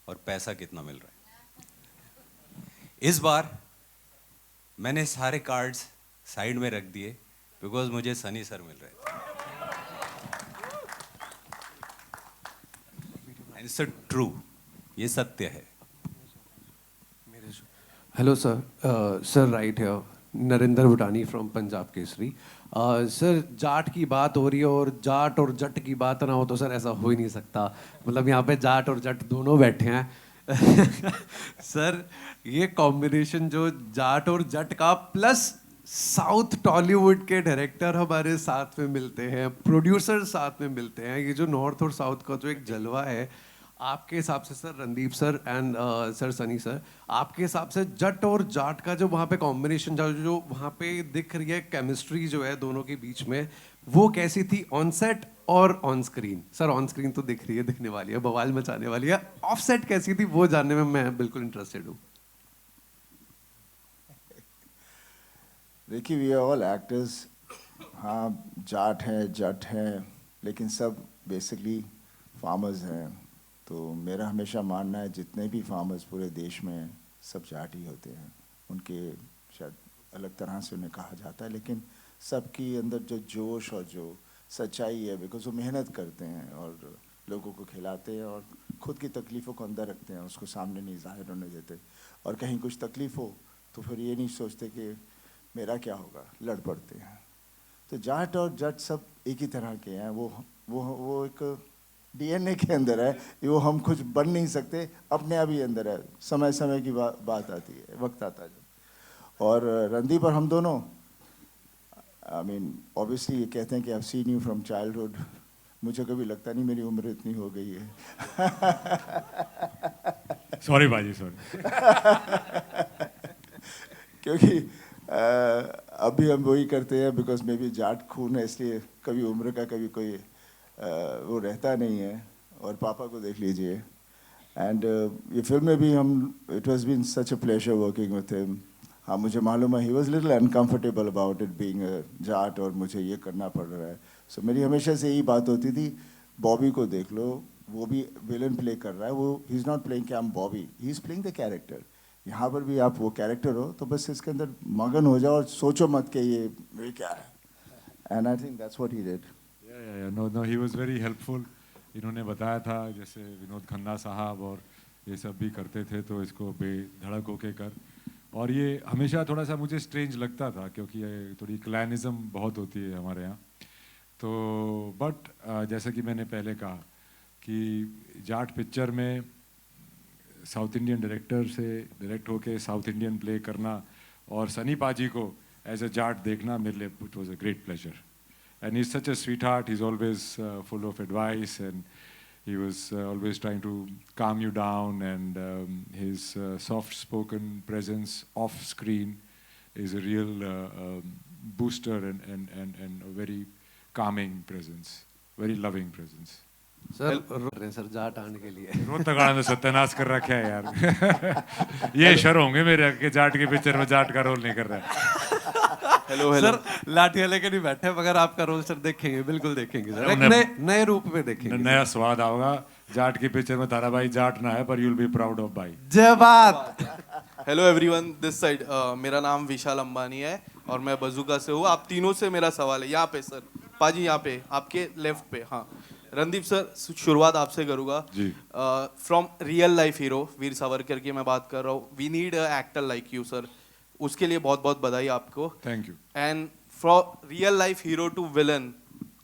और पैसा कितना मिल रहा है. इस बार मैंने सारे कार्ड्स साइड में रख दिए बिकॉज मुझे सनी सर मिल रहे थे. इट्स ट्रू, ये सत्य है. Hello sir, sir right here, Narendra Bhutani from Punjab Kesari. Sir Jat की बात हो रही है और जाट और जट की बात ना हो तो सर ऐसा हो ही नहीं सकता. मतलब यहाँ पे जाट और जट दोनों बैठे हैं. सर ये कॉम्बिनेशन जो जाट और जट का प्लस साउथ टॉलीवुड के डायरेक्टर हमारे साथ में मिलते हैं, प्रोड्यूसर साथ में मिलते हैं, ये जो नॉर्थ और साउथ का जो एक जलवा है, आपके हिसाब से sir Randeep sir and sir Sunny sir, आपके हिसाब से जट और जाट का जो वहाँ पे कॉम्बिनेशन जो वहाँ पे दिख रही है केमिस्ट्री जो है दोनों के बीच में, वो कैसी थी ऑन सेट और on screen? Sir on screen तो दिख रही है, दिखने वाली है, बवाल मचाने वाली है, ऑफ सेट कैसी थी वो जानने में मैं बिल्कुल इंटरेस्टेड हूँ। देखिए वी आर ऑल एक्टर्स, हाँ जाट हैं जट हैं, लेकिन सब बेसिकली फार्मर्स हैं। तो मेरा हमेशा मानना है जितने भी फार्मर्स पूरे देश में सब जाट ही होते हैं। उनके शायद अलग तरह से उन्हें कहा जाता है, लेकिन सबकी अंदर जो जोश और जो सच्चाई है, बिकॉज वो मेहनत करते हैं और लोगों को खिलाते हैं और ख़ुद की तकलीफ़ों को अंदर रखते हैं, उसको सामने नहीं जाहिर होने देते। और कहीं कुछ तकलीफ़ हो तो फिर ये नहीं सोचते कि मेरा क्या होगा, लड़ पड़ते हैं। तो जाट और जट सब एक ही तरह के हैं, वो एक डीएनए के अंदर है, वो हम कुछ बन नहीं सकते, अपने आप ही अंदर है। समय समय की बात आती है, वक्त आता है जब। और रणदीप और हम दोनों, आई मीन ऑब्वियसली ये कहते हैं कि I seen you from childhood, मुझे कभी लगता नहीं मेरी उम्र इतनी हो गई है। सॉरी बाजी, सॉरी। क्योंकि अभी हम वही करते हैं बिकॉज मे बी जाट खून है, इसलिए कभी उम्र का कभी कोई वो रहता नहीं है। और पापा को देख लीजिए, एंड ये फिल्म में भी हम, it was been such a pleasure working with him. हाँ मुझे मालूम है he was little uncomfortable about it being a Jat और मुझे ये करना पड़ रहा है। सो मेरी हमेशा से यही बात होती थी, बॉबी को देख लो, वो भी विलन प्ले कर रहा है, वो ही इज़ नॉट प्लेइंग कि I am Bobby, he is playing the character. यहाँ पर भी आप वो कैरेक्टर हो तो बस इसके अंदर मगन हो जाओ और सोचो मत कि ये क्या है। And I think that's what he did. No he was very helpful. इन्होंने बताया था जैसे विनोद खन्ना साहब और ये सब भी करते थे, तो इसको बेधड़क होके कर। और ये हमेशा थोड़ा सा मुझे स्ट्रेंज लगता था क्योंकि ये थोड़ी क्लैनिज़म बहुत होती है हमारे यहाँ। तो बट जैसा कि मैंने पहले कहा कि जाट पिक्चर में साउथ इंडियन डायरेक्टर से डायरेक्ट होके साउथ इंडियन प्ले करना और सनी पाजी को एज अ जाट देखना मेरे लिए it was a great pleasure. And he is such a sweet heart, he is always full of advice and he was always trying to calm you down, and his soft spoken presence off screen is a real booster and a very calming presence, very loving presence. Sir Jat आने के लिए रोज तक में सत्यानाश कर रखा है यार। ये शर होंगे मेरे के जाट की पिक्चर में जाट का रोल नहीं कर रहा है। हेलो सर, लाठियां लेके नहीं बैठे, मगर आपका रोल सर देखेंगे, बिल्कुल देखेंगे सर, नए रूप में देखेंगे, नया स्वाद आएगा। जाट की पिक्चर में तारा भाई जाट ना है पर you'll be proud of भाई। जय बात। हेलो एवरीवन, दिस साइड मेरा नाम विशाल अंबानी है और मैं बजूका से हूँ। आप तीनों से मेरा सवाल है, यहाँ पे सर, पाजी यहाँ पे आपके लेफ्ट पे। हाँ रणदीप सर, शुरुआत आपसे करूँगा। From real life hero Veer Savarkar की मैं बात कर रहा हूँ। We need a actor like you sir, उसके लिए बहुत बहुत बधाई आपको। Thank you. And from real life hero to villain,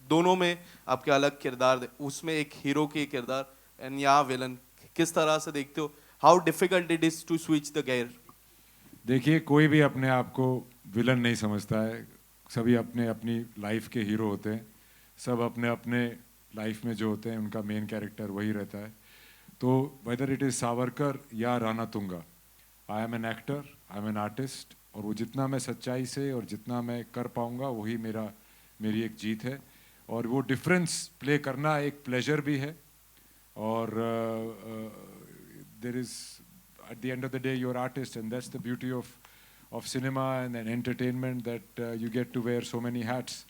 दोनों में आपके अलग किरदार, उसमें एक हीरो के किरदार एंड यहाँ विलन, किस तरह से देखते हो? How difficult it is to switch the gear? देखिए, कोई भी अपने आप को विलन नहीं समझता है, सभी अपने अपनी लाइफ के हीरो होते हैं। सब अपने अपने लाइफ में जो होते हैं उनका मेन कैरेक्टर वही रहता है। तो वेदर इट इज सावरकर या Ranatunga, I am an actor, I am an artist, और वो जितना मैं सच्चाई से और जितना मैं कर पाऊंगा वही मेरी एक जीत है। और वो डिफरेंस प्ले करना एक प्लेजर भी है। और there is at the end of the day you're artist, and that's the beauty of cinema and entertainment, that you get to wear so many hats.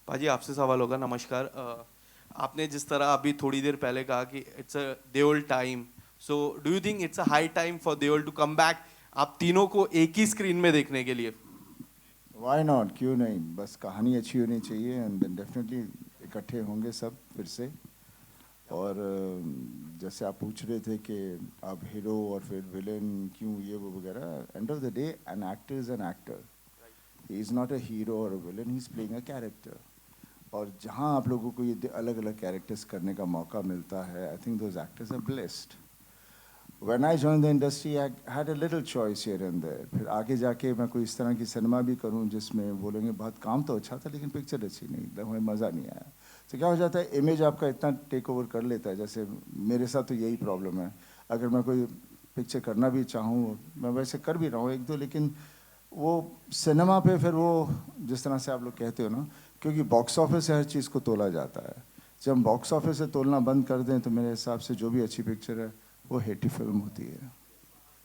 पाजी आपसे सवाल होगा। नमस्कार। आपने जिस तरह अभी थोड़ी देर पहले कहा कि it's a Deol time, so do you think it's a high time for Deol to come back आप तीनों को एक ही स्क्रीन में देखने के लिए? Why not? क्यों नहीं, बस कहानी अच्छी होनी चाहिए एंड देन डेफिनेटली इकट्ठे होंगे सब फिर से। और जैसे आप पूछ रहे थे कि अब हीरो और फिर विलेन क्यों ये वो वगैरह, end of the day an actor is an actor, he is not a hero और a villain, he is playing a character. और जहाँ आप लोगों को ये अलग अलग कैरेक्टर्स करने का मौका मिलता है, I think those actors are blessed. When I joined the industry, I had a little choice here and there. फिर आगे जाके मैं कोई इस तरह की सिनेमा भी करूं जिसमें बोलेंगे बहुत काम तो अच्छा था लेकिन पिक्चर अच्छी नहीं, हमें मज़ा नहीं आया। तो क्या हो जाता है, इमेज आपका इतना टेक ओवर कर लेता है। जैसे मेरे साथ तो यही प्रॉब्लम है, अगर मैं कोई पिक्चर करना भी चाहूँ, मैं वैसे कर भी रहा हूँ एक दो, लेकिन वो सिनेमा पे फिर वो जिस तरह से आप लोग कहते हो ना, क्योंकि बॉक्स ऑफिस से हर चीज़ को तोला जाता है। जब हम बॉक्स ऑफिस से तोलना बंद कर दें तो मेरे हिसाब से जो भी अच्छी पिक्चर है वो हिट फिल्म होती है।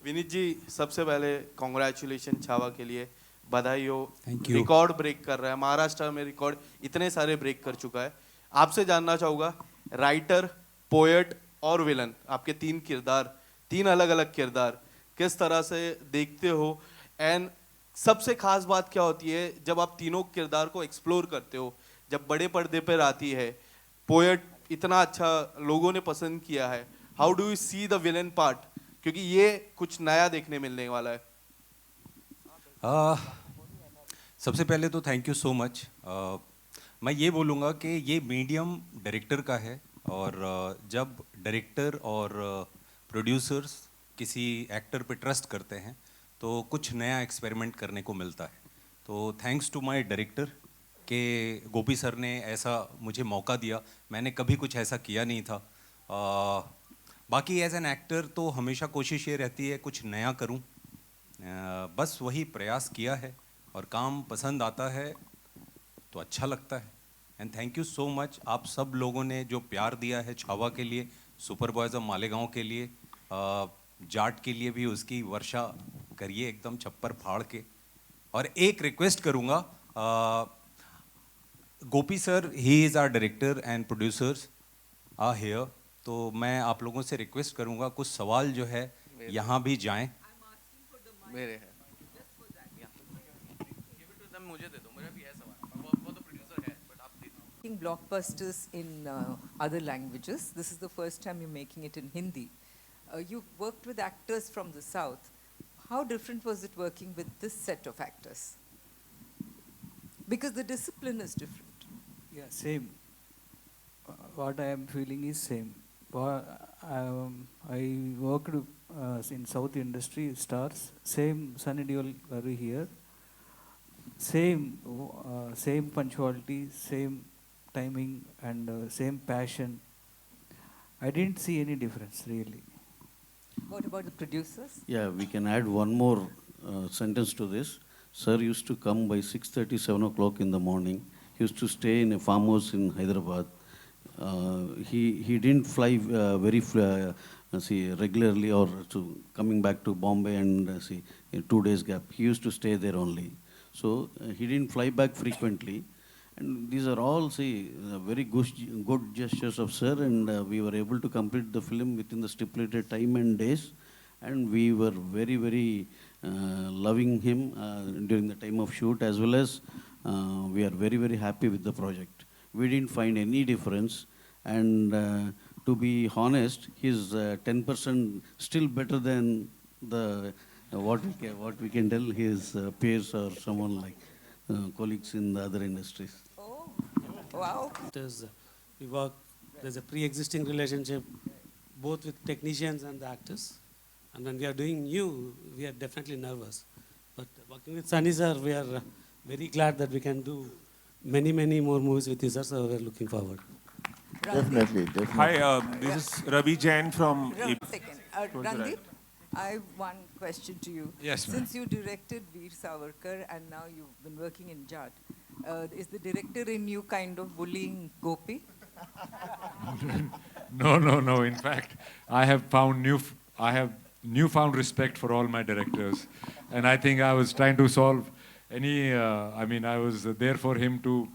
विनीत जी, सबसे पहले कॉन्ग्रेचुलेशन छावा के लिए, बधाई हो। Thank you. रिकॉर्ड ब्रेक कर रहा है, महाराष्ट्र में रिकॉर्ड इतने सारे ब्रेक कर चुका है। आपसे जानना चाहूँगा, राइटर, पोएट और विलन, आपके 3 किरदार, 3 अलग अलग किरदार, किस तरह से देखते हो? एंड सबसे खास बात क्या होती है जब आप तीनों किरदार को एक्सप्लोर करते हो, जब बड़े पर्दे पर आती है? पोएट इतना अच्छा लोगों ने पसंद किया है, how do you see the villain part, क्योंकि ये कुछ नया देखने मिलने वाला है। सबसे पहले तो थैंक यू सो मच। मैं ये बोलूँगा कि ये मीडियम डायरेक्टर का है, और जब डायरेक्टर और प्रोड्यूसर्स किसी एक्टर पे ट्रस्ट करते हैं तो कुछ नया एक्सपेरिमेंट करने को मिलता है। तो थैंक्स टू माय डायरेक्टर कि गोपी सर ने ऐसा मुझे मौका दिया, मैंने कभी कुछ ऐसा किया नहीं था। बाकी एज एन एक्टर तो हमेशा कोशिश ये रहती है कुछ नया करूं, बस वही प्रयास किया है, और काम पसंद आता है तो अच्छा लगता है। And thank you so much आप सब लोगों ने जो प्यार दिया है छावा के लिए, सुपर बॉयज़ ऑफ मालेगांव के लिए, जाट के लिए भी उसकी वर्षा करिए एकदम छप्पर फाड़ के। और एक रिक्वेस्ट करूँगा, Gopi sir, he is our director and producers are here, तो मैं आप लोगों से रिक्वेस्ट करूँगा कुछ सवाल जो है यहाँ भी जाएं। मेरे है, मुझे दे दो, मुझे भी है सवाल, वो तो प्रोड्यूसर है, बट आप दे दो। Making blockbusters in other languages. This is the first time you're making it in Hindi. You worked with actors from the South. How different was it working with this set of actors? Because the discipline is different. Yeah, same. What I am feeling is same. I worked in South industry stars. Same Sunny Deol Garu here. Same punctuality, same timing, and same passion. I didn't see any difference really. What about the producers? Yeah, we can add one more sentence to this. Sir used to come by 6:30, 7 o'clock in the morning. He used to stay in a farmhouse in Hyderabad. He didn't fly regularly or to coming back to Bombay and in 2 days gap. He used to stay there only. So he didn't fly back frequently. And these are all, very good gestures of sir, and we were able to complete the film within the stipulated time and days. And we were very, very loving him during the time of shoot, as well as we are very, very happy with the project. We didn't find any difference, and to be honest, he's 10% still better than the what we can tell his peers or someone like colleagues in the other industries. Oh, wow. There's a pre-existing relationship both with technicians and the actors. And when we are doing new, we are definitely nervous. But working with Sunny sir, we are very glad that we can do many, many more movies with you, sir. So we're looking forward. Definitely. Hi, this is Ravi Jain from... One second. Randeep, I have one question to you. Yes, ma'am. Since you directed Veer Savarkar and now you've been working in Jat, is the director in you kind of bullying Gopi? No. In fact, I have newfound respect for all my directors. And I think I was trying to solve any, I was there for him to,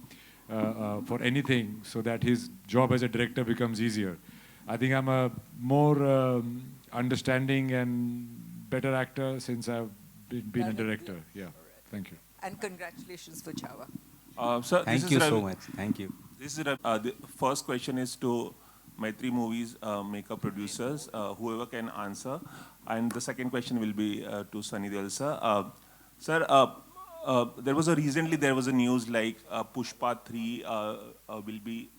for anything, so that his job as a director becomes easier. I think I'm a more understanding and better actor since I've been a director. Yeah, thank you. And congratulations for Chava. Sir, Thank you so much. Thank you. This is the first question is to my 3 movies makeup producers, whoever can answer. And the second question will be to Sunny Deol sir. Sir, there was a news like Pushpa 3 will be,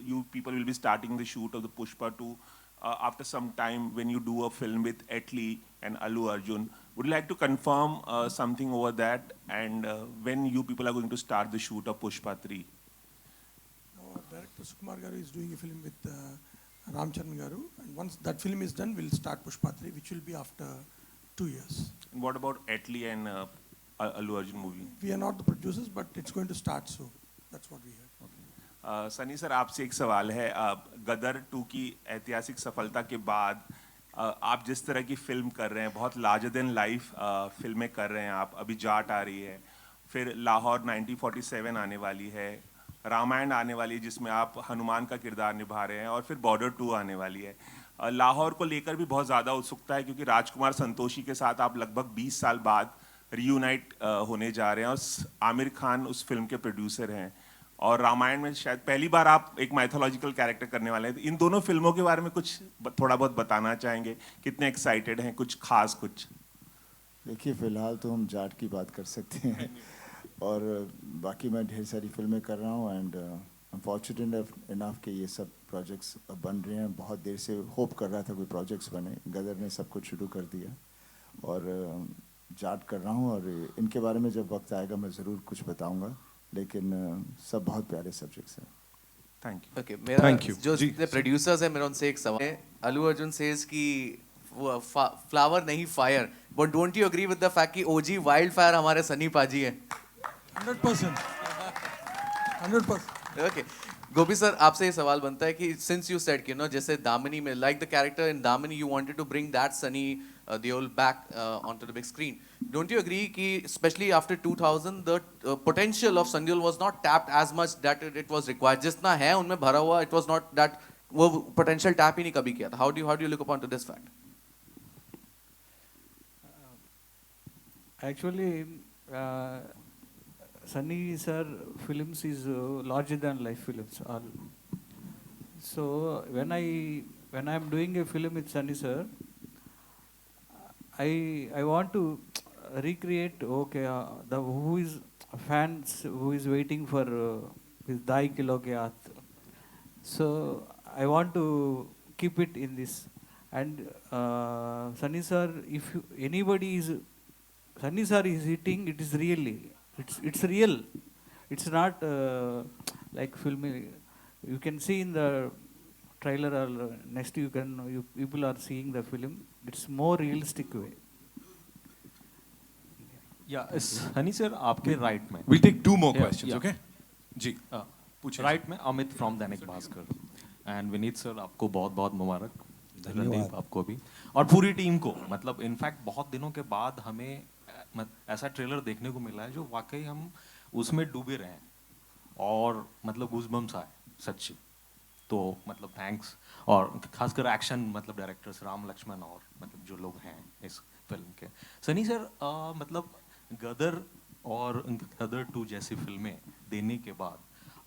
you people will be starting the shoot of the Pushpa 2 after some time when you do a film with Atlee and Allu Arjun. Would you like to confirm something over that, and when you people are going to start the shoot of Pushpa 3? director Sukumar Garu is doing a film with Ramcharan Garu, and once that film is done, we'll start Pushpa 3, which will be after 2 years. And what about Atlee and Allu Arjun movie? We are not the producers, but it's going to start soon. That's what we heard. Sunny sir आपसे एक सवाल है गदर 2 की ऐतिहासिक सफलता के बाद आप जिस तरह की फिल्म कर रहे हैं बहुत लार्जर देन लाइफ फिल्में कर रहे हैं आप अभी जाट आ रही है फिर लाहौर 1947 आने वाली है रामायण आने वाली है जिसमें आप हनुमान का किरदार निभा रहे हैं और फिर बॉर्डर 2 आने वाली है लाहौर को लेकर भी बहुत ज़्यादा उत्सुकता है क्योंकि राजकुमार संतोषी के साथ आप लगभग 20 साल बाद रीयूनाइट होने जा रहे हैं और आमिर खान उस फिल्म के प्रोड्यूसर हैं और रामायण में शायद पहली बार आप एक माइथोलॉजिकल कैरेक्टर करने वाले हैं तो इन दोनों फिल्मों के बारे में कुछ थोड़ा बहुत बताना चाहेंगे कितने एक्साइटेड हैं कुछ खास कुछ देखिए फ़िलहाल तो हम जाट की बात कर सकते हैं और बाकी मैं ढेर सारी फिल्में कर रहा हूँ एंड अनफॉर्चुनेट इनफ कि ये सब प्रोजेक्ट्स बन रहे हैं बहुत देर से होप कर रहा था कोई प्रोजेक्ट्स बने गदर ने सब कुछ शुरू कर दिया और जाट कर रहा हूँ और इनके बारे में जब वक्त आएगा मैं ज़रूर कुछ बताऊँगा लेकिन सब बहुत प्यारे सब्जेक्ट्स हैं थैंक यू ओके मेरा जो जितने प्रोड्यूसर्स हैं मेरा उनसे एक सवाल है अल्लू अर्जुन सेज कि फ्लावर नहीं fire but don't you agree with the fact कि ओजी वाइल्ड फायर हमारे सनी पाजी हैं 100%. ओके गोपी सर आपसे ये सवाल बनता है कि सिंस यू सेड कि नो जैसे दामिनी में like the character in Damini you wanted to bring that Sunny Deol back onto the big screen. Don't you agree कि especially after 2000 the potential of Sunny Deol was not tapped as much that it was required. जितना है उनमें भरा हुआ it was not that वो potential tap ही नहीं कभी किया था. How do you look upon to this fact? Actually, Sunny sir films is larger than life films. So when I am doing a film with Sunny sir, I want to recreate the who is fans who is waiting for his Dai Kilo Ke Haath. So I want to keep it in this. And Sunny sir, if anybody is Sunny sir is hitting, it is really it's real. It's not like filming. You can see in the trailer or next you people are seeing the film. It's more realistic way. Yeah, Sunny sir, आपके right में. We'll take 2 more questions, okay? जी. पूछिए. Right में Amit from Dainik Bhaskar and Vineet sir आपको बहुत मुबारक. रणदीप आपको भी और पूरी टीम को मतलब इनफैक्ट बहुत दिनों के बाद हमें ऐसा ट्रेलर देखने को मिला है जो वाकई हम उसमें डूबे रहे हैं और मतलब गूज़बम्स आए सच्ची तो मतलब थैंक्स और खासकर एक्शन मतलब डायरेक्टर्स राम लक्ष्मण और मतलब जो लोग हैं इस फिल्म के सनी सर मतलब गदर और गदर 2 जैसी फिल्में देने के बाद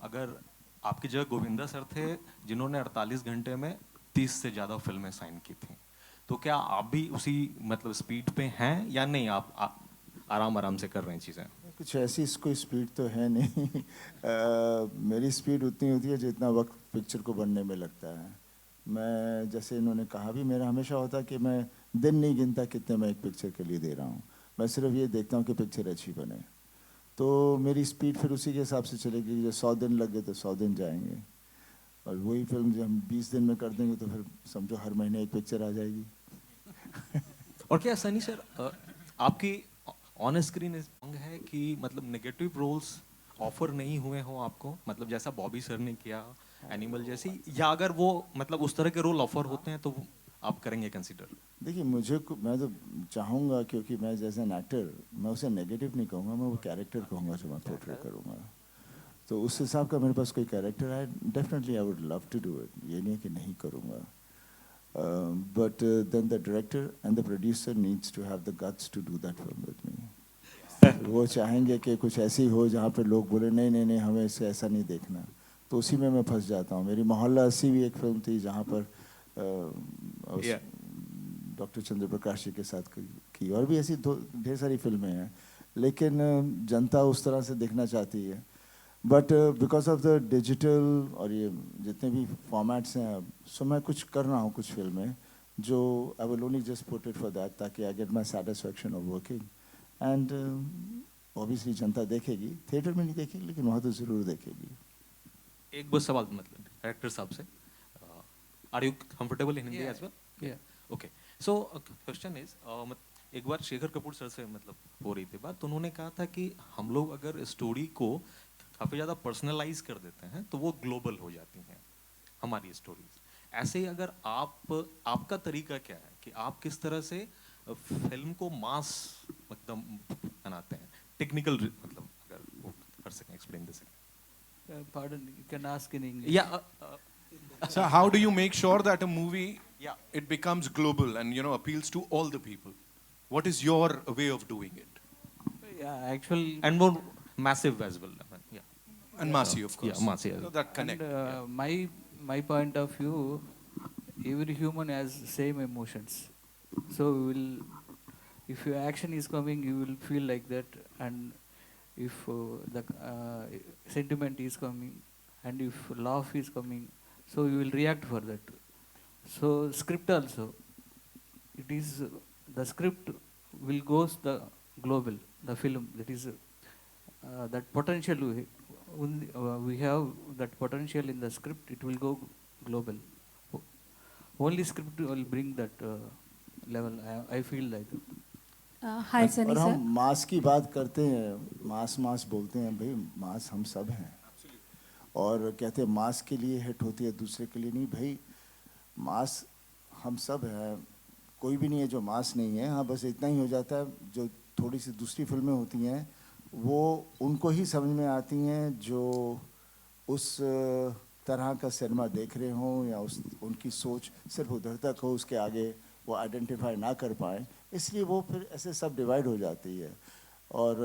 अगर आपकी जगह गोविंदा सर थे जिन्होंने 48 घंटे में 30 से ज़्यादा फिल्में साइन की थी तो क्या आप भी उसी मतलब स्पीड पे हैं या नहीं आप आराम से कर रहे हैं चीज़ें कुछ ऐसी कोई स्पीड तो है नहीं मेरी स्पीड उतनी होती है जितना वक्त पिक्चर को बनने में लगता है मैं जैसे इन्होंने कहा भी मेरा हमेशा होता है कि मैं दिन नहीं गिनता कितने मैं एक पिक्चर के लिए दे रहा हूँ मैं सिर्फ ये देखता हूँ कि पिक्चर अच्छी बने तो मेरी स्पीड फिर उसी के हिसाब से चलेगी जो 100 दिन लग गए तो 100 दिन जाएंगे और वही फिल्म जब हम 20 दिन में कर देंगे तो फिर समझो हर महीने एक पिक्चर आ जाएगी और क्या सनी सर आपकी ऑन स्क्रीन है कि मतलब नेगेटिव रोल्स ऑफर नहीं हुए हों आपको मतलब जैसा बॉबी सर ने किया एनिमल जैसी या अगर वो मतलब उस तरह के रोल ऑफर होते हैं तो आप करेंगे कंसीडर देखिए मैं तो चाहूँगा क्योंकि मैं जैसे एन एक्टर मैं उसे नेगेटिव नहीं कहूँगा मैं वो कैरेक्टर कहूँगा जो मैं पोर्ट्रे करूँगा तो उस हिसाब का मेरे पास कोई कैरेक्टर है definitely I would love to do it ये नहीं है कि नहीं करूँगा but then the director and the producer needs to have the guts to do that film with me वो चाहेंगे कि कुछ ऐसी हो जहाँ पे लोग बोले नहीं हमें इसे ऐसा नहीं देखना तो उसी में मैं फंस जाता हूँ मेरी मोहल्ला 80 भी एक फिल्म थी जहाँ पर डॉक्टर चंद्र प्रकाश जी के साथ की और भी ऐसी ढेर सारी फिल्में हैं लेकिन जनता उस तरह से देखना चाहती है but because of the digital और ये जितने भी फॉर्मेट्स हैं अब सो मैं कुछ कर रहा हूँ कुछ फिल्में जो I will only just put it for that ताकि I get my satisfaction of working and obviously जनता देखेगी थिएटर में नहीं देखेगी लेकिन वहाँ तो ज़रूर देखेगी एक बस सवाल मतलब डायरेक्टर साहब से, are you comfortable in Hindi as well? Yeah. Okay, so question is, एक बार शेखर कपूर सर से मतलब हो रही थी बात, तो उन्होंने कहा था कि हम लोग अगर स्टोरी को काफ़ी ज़्यादा पर्सनलाइज कर देते हैं तो वो ग्लोबल हो जाती हैं हमारी स्टोरीज। ऐसे ही अगर आपका तरीका क्या है कि आप किस तरह से फिल्म को मास एकदम बनाते हैं, टेक्निकल मतलब अगर वो कर सकें, एक्सप्लेन दे सकें। Pardon, you can ask in English. Yeah. So how do you make sure that a movie, it becomes global and, you know, appeals to all the people? What is your way of doing it? Yeah, actually. And more massive as well. Yeah. And massive, of course. Yeah, massive. So that connect. And, my point of view, every human has same emotions. So if your action is coming, you will feel like that, and if the sentiment is coming, and if laugh is coming, so you will react for that. So script also, it is the script will goes the global, the film, that is that potential we have that potential in the script, it will go global. Only script will bring that level. I feel like that. हाय सनी और sir. हम मास की बात करते हैं, मास बोलते हैं, भाई मास हम सब हैं, और कहते हैं मास के लिए हिट होती है, दूसरे के लिए नहीं। भाई मास हम सब हैं, कोई भी नहीं है जो मास नहीं है। हाँ, बस इतना ही हो जाता है, जो थोड़ी सी दूसरी फिल्में होती हैं वो उनको ही समझ में आती हैं जो उस तरह का सिनेमा देख रहे हों, या उनकी सोच सिर्फ उधर तक हो, उसके आगे वो आइडेंटिफाई ना कर पाएँ, इसलिए वो फिर ऐसे सब डिवाइड हो जाती है। और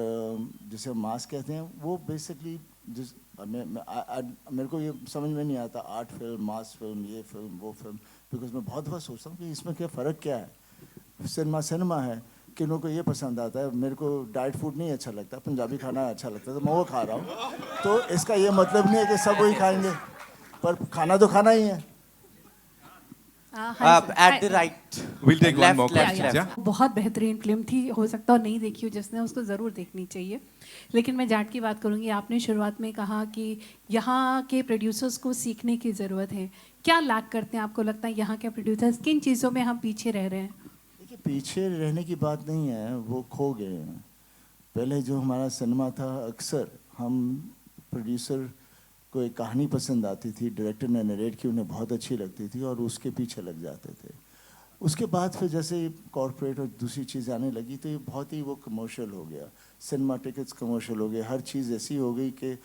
जिसे मास कहते हैं वो बेसिकली मेरे को ये समझ में नहीं आता, आर्ट फिल्म, मास फिल्म, ये फिल्म, वो फिल्म, बिकॉज मैं बहुत बार सोचता हूँ कि इसमें क्या फ़र्क क्या है। सिनेमा है, किन्हों को ये पसंद आता है, मेरे को डाइट फूड नहीं अच्छा लगता, पंजाबी खाना अच्छा लगता है तो मैं वो खा रहा हूँ। तो इसका ये मतलब नहीं है कि सब वही खाएंगे, पर खाना तो खाना ही है। At the right. We'll take one more question. Yeah. बहुत बेहतरीन फिल्म थी, हो सकता हो नहीं देखी हो जिसने, उसको ज़रूर देखनी चाहिए। लेकिन मैं जाट की बात करूँगी। आपने शुरुआत में कहा कि यहाँ के प्रोड्यूसर्स को सीखने की ज़रूरत है। क्या लैक करते हैं आपको लगता है यहाँ के प्रोड्यूसर्स, किन चीज़ों में हम पीछे रह रहे हैं? देखिए, पीछे रहने की बात नहीं है, वो खो गए हैं। पहले जो हमारा सिनेमा था, अक्सर हम प्रोड्यूसर को एक कहानी पसंद आती थी, डायरेक्टर ने नरेट की, उन्हें बहुत अच्छी लगती थी और उसके पीछे लग जाते थे। उसके बाद फिर जैसे कॉर्पोरेट और दूसरी चीज़ आने लगी तो ये बहुत ही वो कमर्शियल हो गया, सिनेमा टिकट्स कमर्शियल हो गए, हर चीज़ ऐसी हो गई कि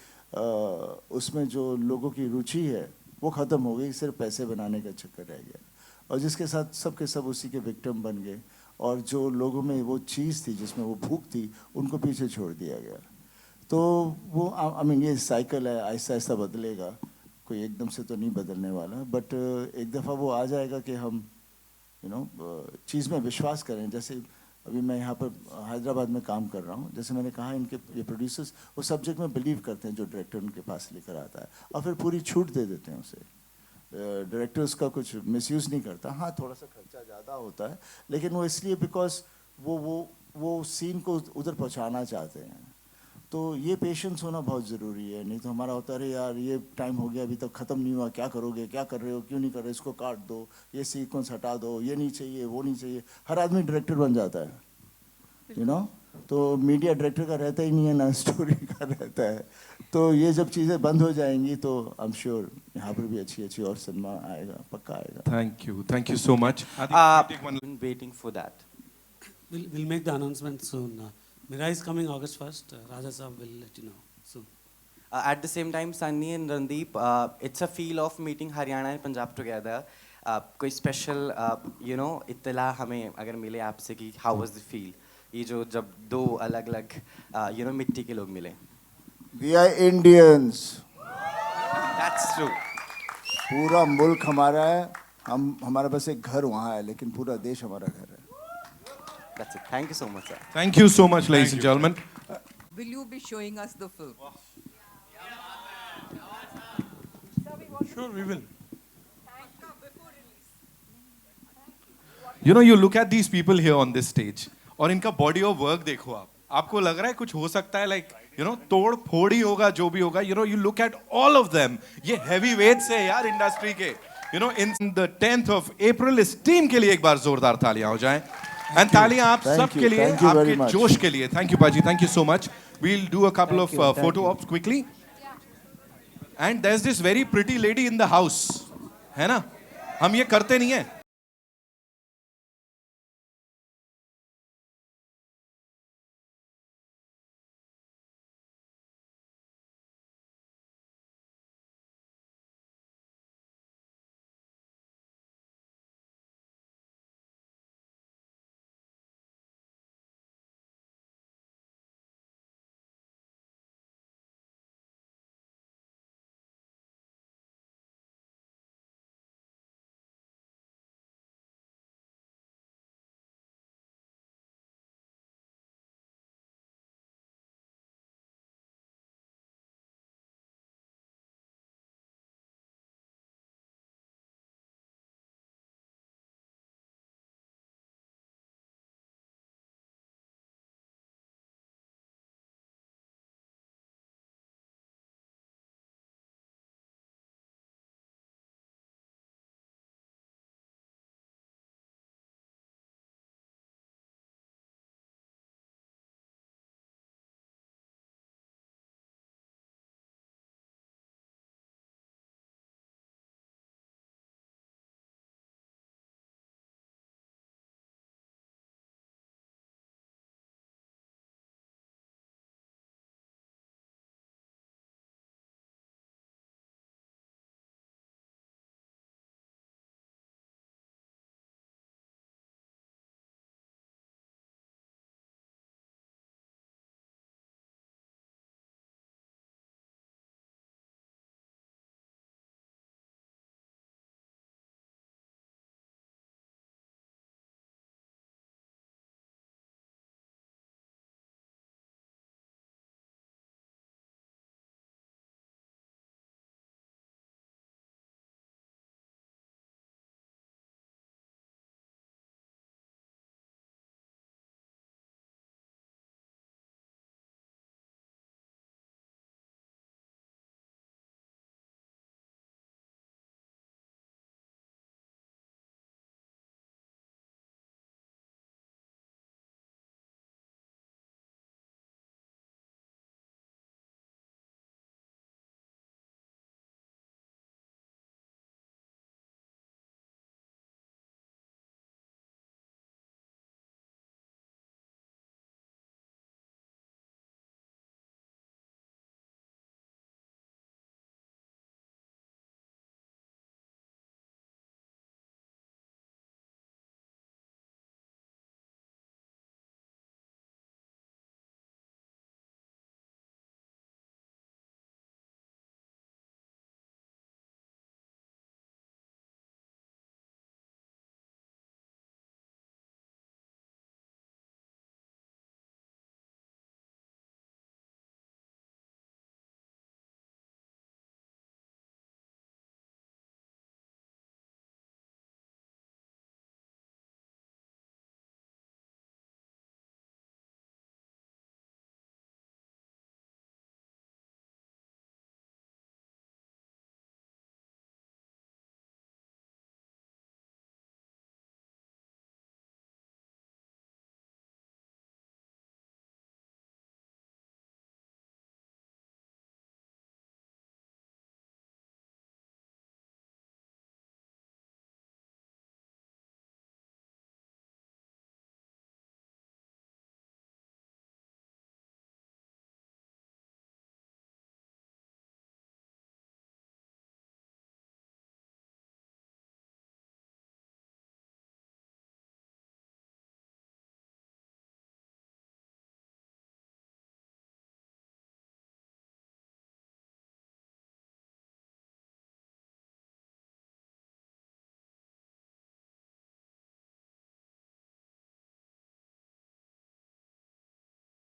उसमें जो लोगों की रुचि है वो ख़त्म हो गई, सिर्फ पैसे बनाने का चक्कर रह गया, और जिसके साथ सबके सब उसी के विक्टिम बन गए, और जो लोगों में वो चीज़ थी जिसमें वो भूख थी उनको पीछे छोड़ दिया गया। तो वो आई मीन ये साइकिल है, आहिस्ता आहिस्ता बदलेगा, कोई एकदम से तो नहीं बदलने वाला, बट एक दफ़ा वो आ जाएगा कि हम चीज़ में विश्वास करें। जैसे अभी मैं यहाँ पर हैदराबाद में काम कर रहा हूँ, जैसे मैंने कहा, इनके ये प्रोड्यूसर्स वो सब्जेक्ट में बिलीव करते हैं जो डायरेक्टर उनके पास लेकर आता है, और फिर पूरी छूट दे देते हैं उसे। डायरेक्टर उसका कुछ मिसयूज़ नहीं करता। हाँ, थोड़ा सा खर्चा ज़्यादा होता है, लेकिन वो इसलिए बिकॉज वो सीन को उधर पहुँचाना चाहते हैं। तो ये पेशेंस होना बहुत ज़रूरी है, नहीं तो हमारा होता है यार ये टाइम हो गया, अभी तक ख़त्म नहीं हुआ, क्या करोगे, क्या कर रहे हो, क्यों नहीं कर रहे, इसको काट दो, ये सीक्वेंस हटा दो, ये नहीं चाहिए, वो नहीं चाहिए। हर आदमी डायरेक्टर बन जाता है, तो मीडिया डायरेक्टर का रहता ही नहीं है, ना स्टोरी का रहता है। तो ये जब चीज़ें बंद हो जाएंगी तो आई एम श्योर यहाँ पर भी अच्छी और सिनेमा आएगा, पक्का आएगा। Thank you so much. Waiting for that. We'll make the announcement soon. Mira is coming August 1st. Raja Saab will let you know soon. At the same time, Sunny and Randeep, it's a feel of meeting Haryana and Punjab together. कोई special, इत्तला हमें अगर मिले आपसे कि how was the feel? ये जो जब दो अलग-अलग, मिट्टी के लोग मिले. We are Indians. That's true. पूरा मुल्क हमारा है, हमारा बस एक घर वहाँ है, लेकिन पूरा देश हमारा घर है। That's it. Thank you so much, sir. Thank you so much, ladies and gentlemen. Will you be showing us the film? Sure, we will. You look at these people here on this stage, और इनका body of work देखो आप, आपको लग रहा है कुछ हो सकता है, like you know, तोड़ फोड़ ही होगा जो भी होगा, you know, you look at all of them. ये heavyweights है यार industry के. You know, in the 10th of April इस टीम के लिए एक बार जोरदार तालियां हो जाएं. And तालियां आप सब के लिए, आपके जोश के लिए. Thank you Paji, thank you so much. We'll do a couple of photo ops quickly. And there's this very pretty lady in the house, है ना? हम ये करते नहीं है.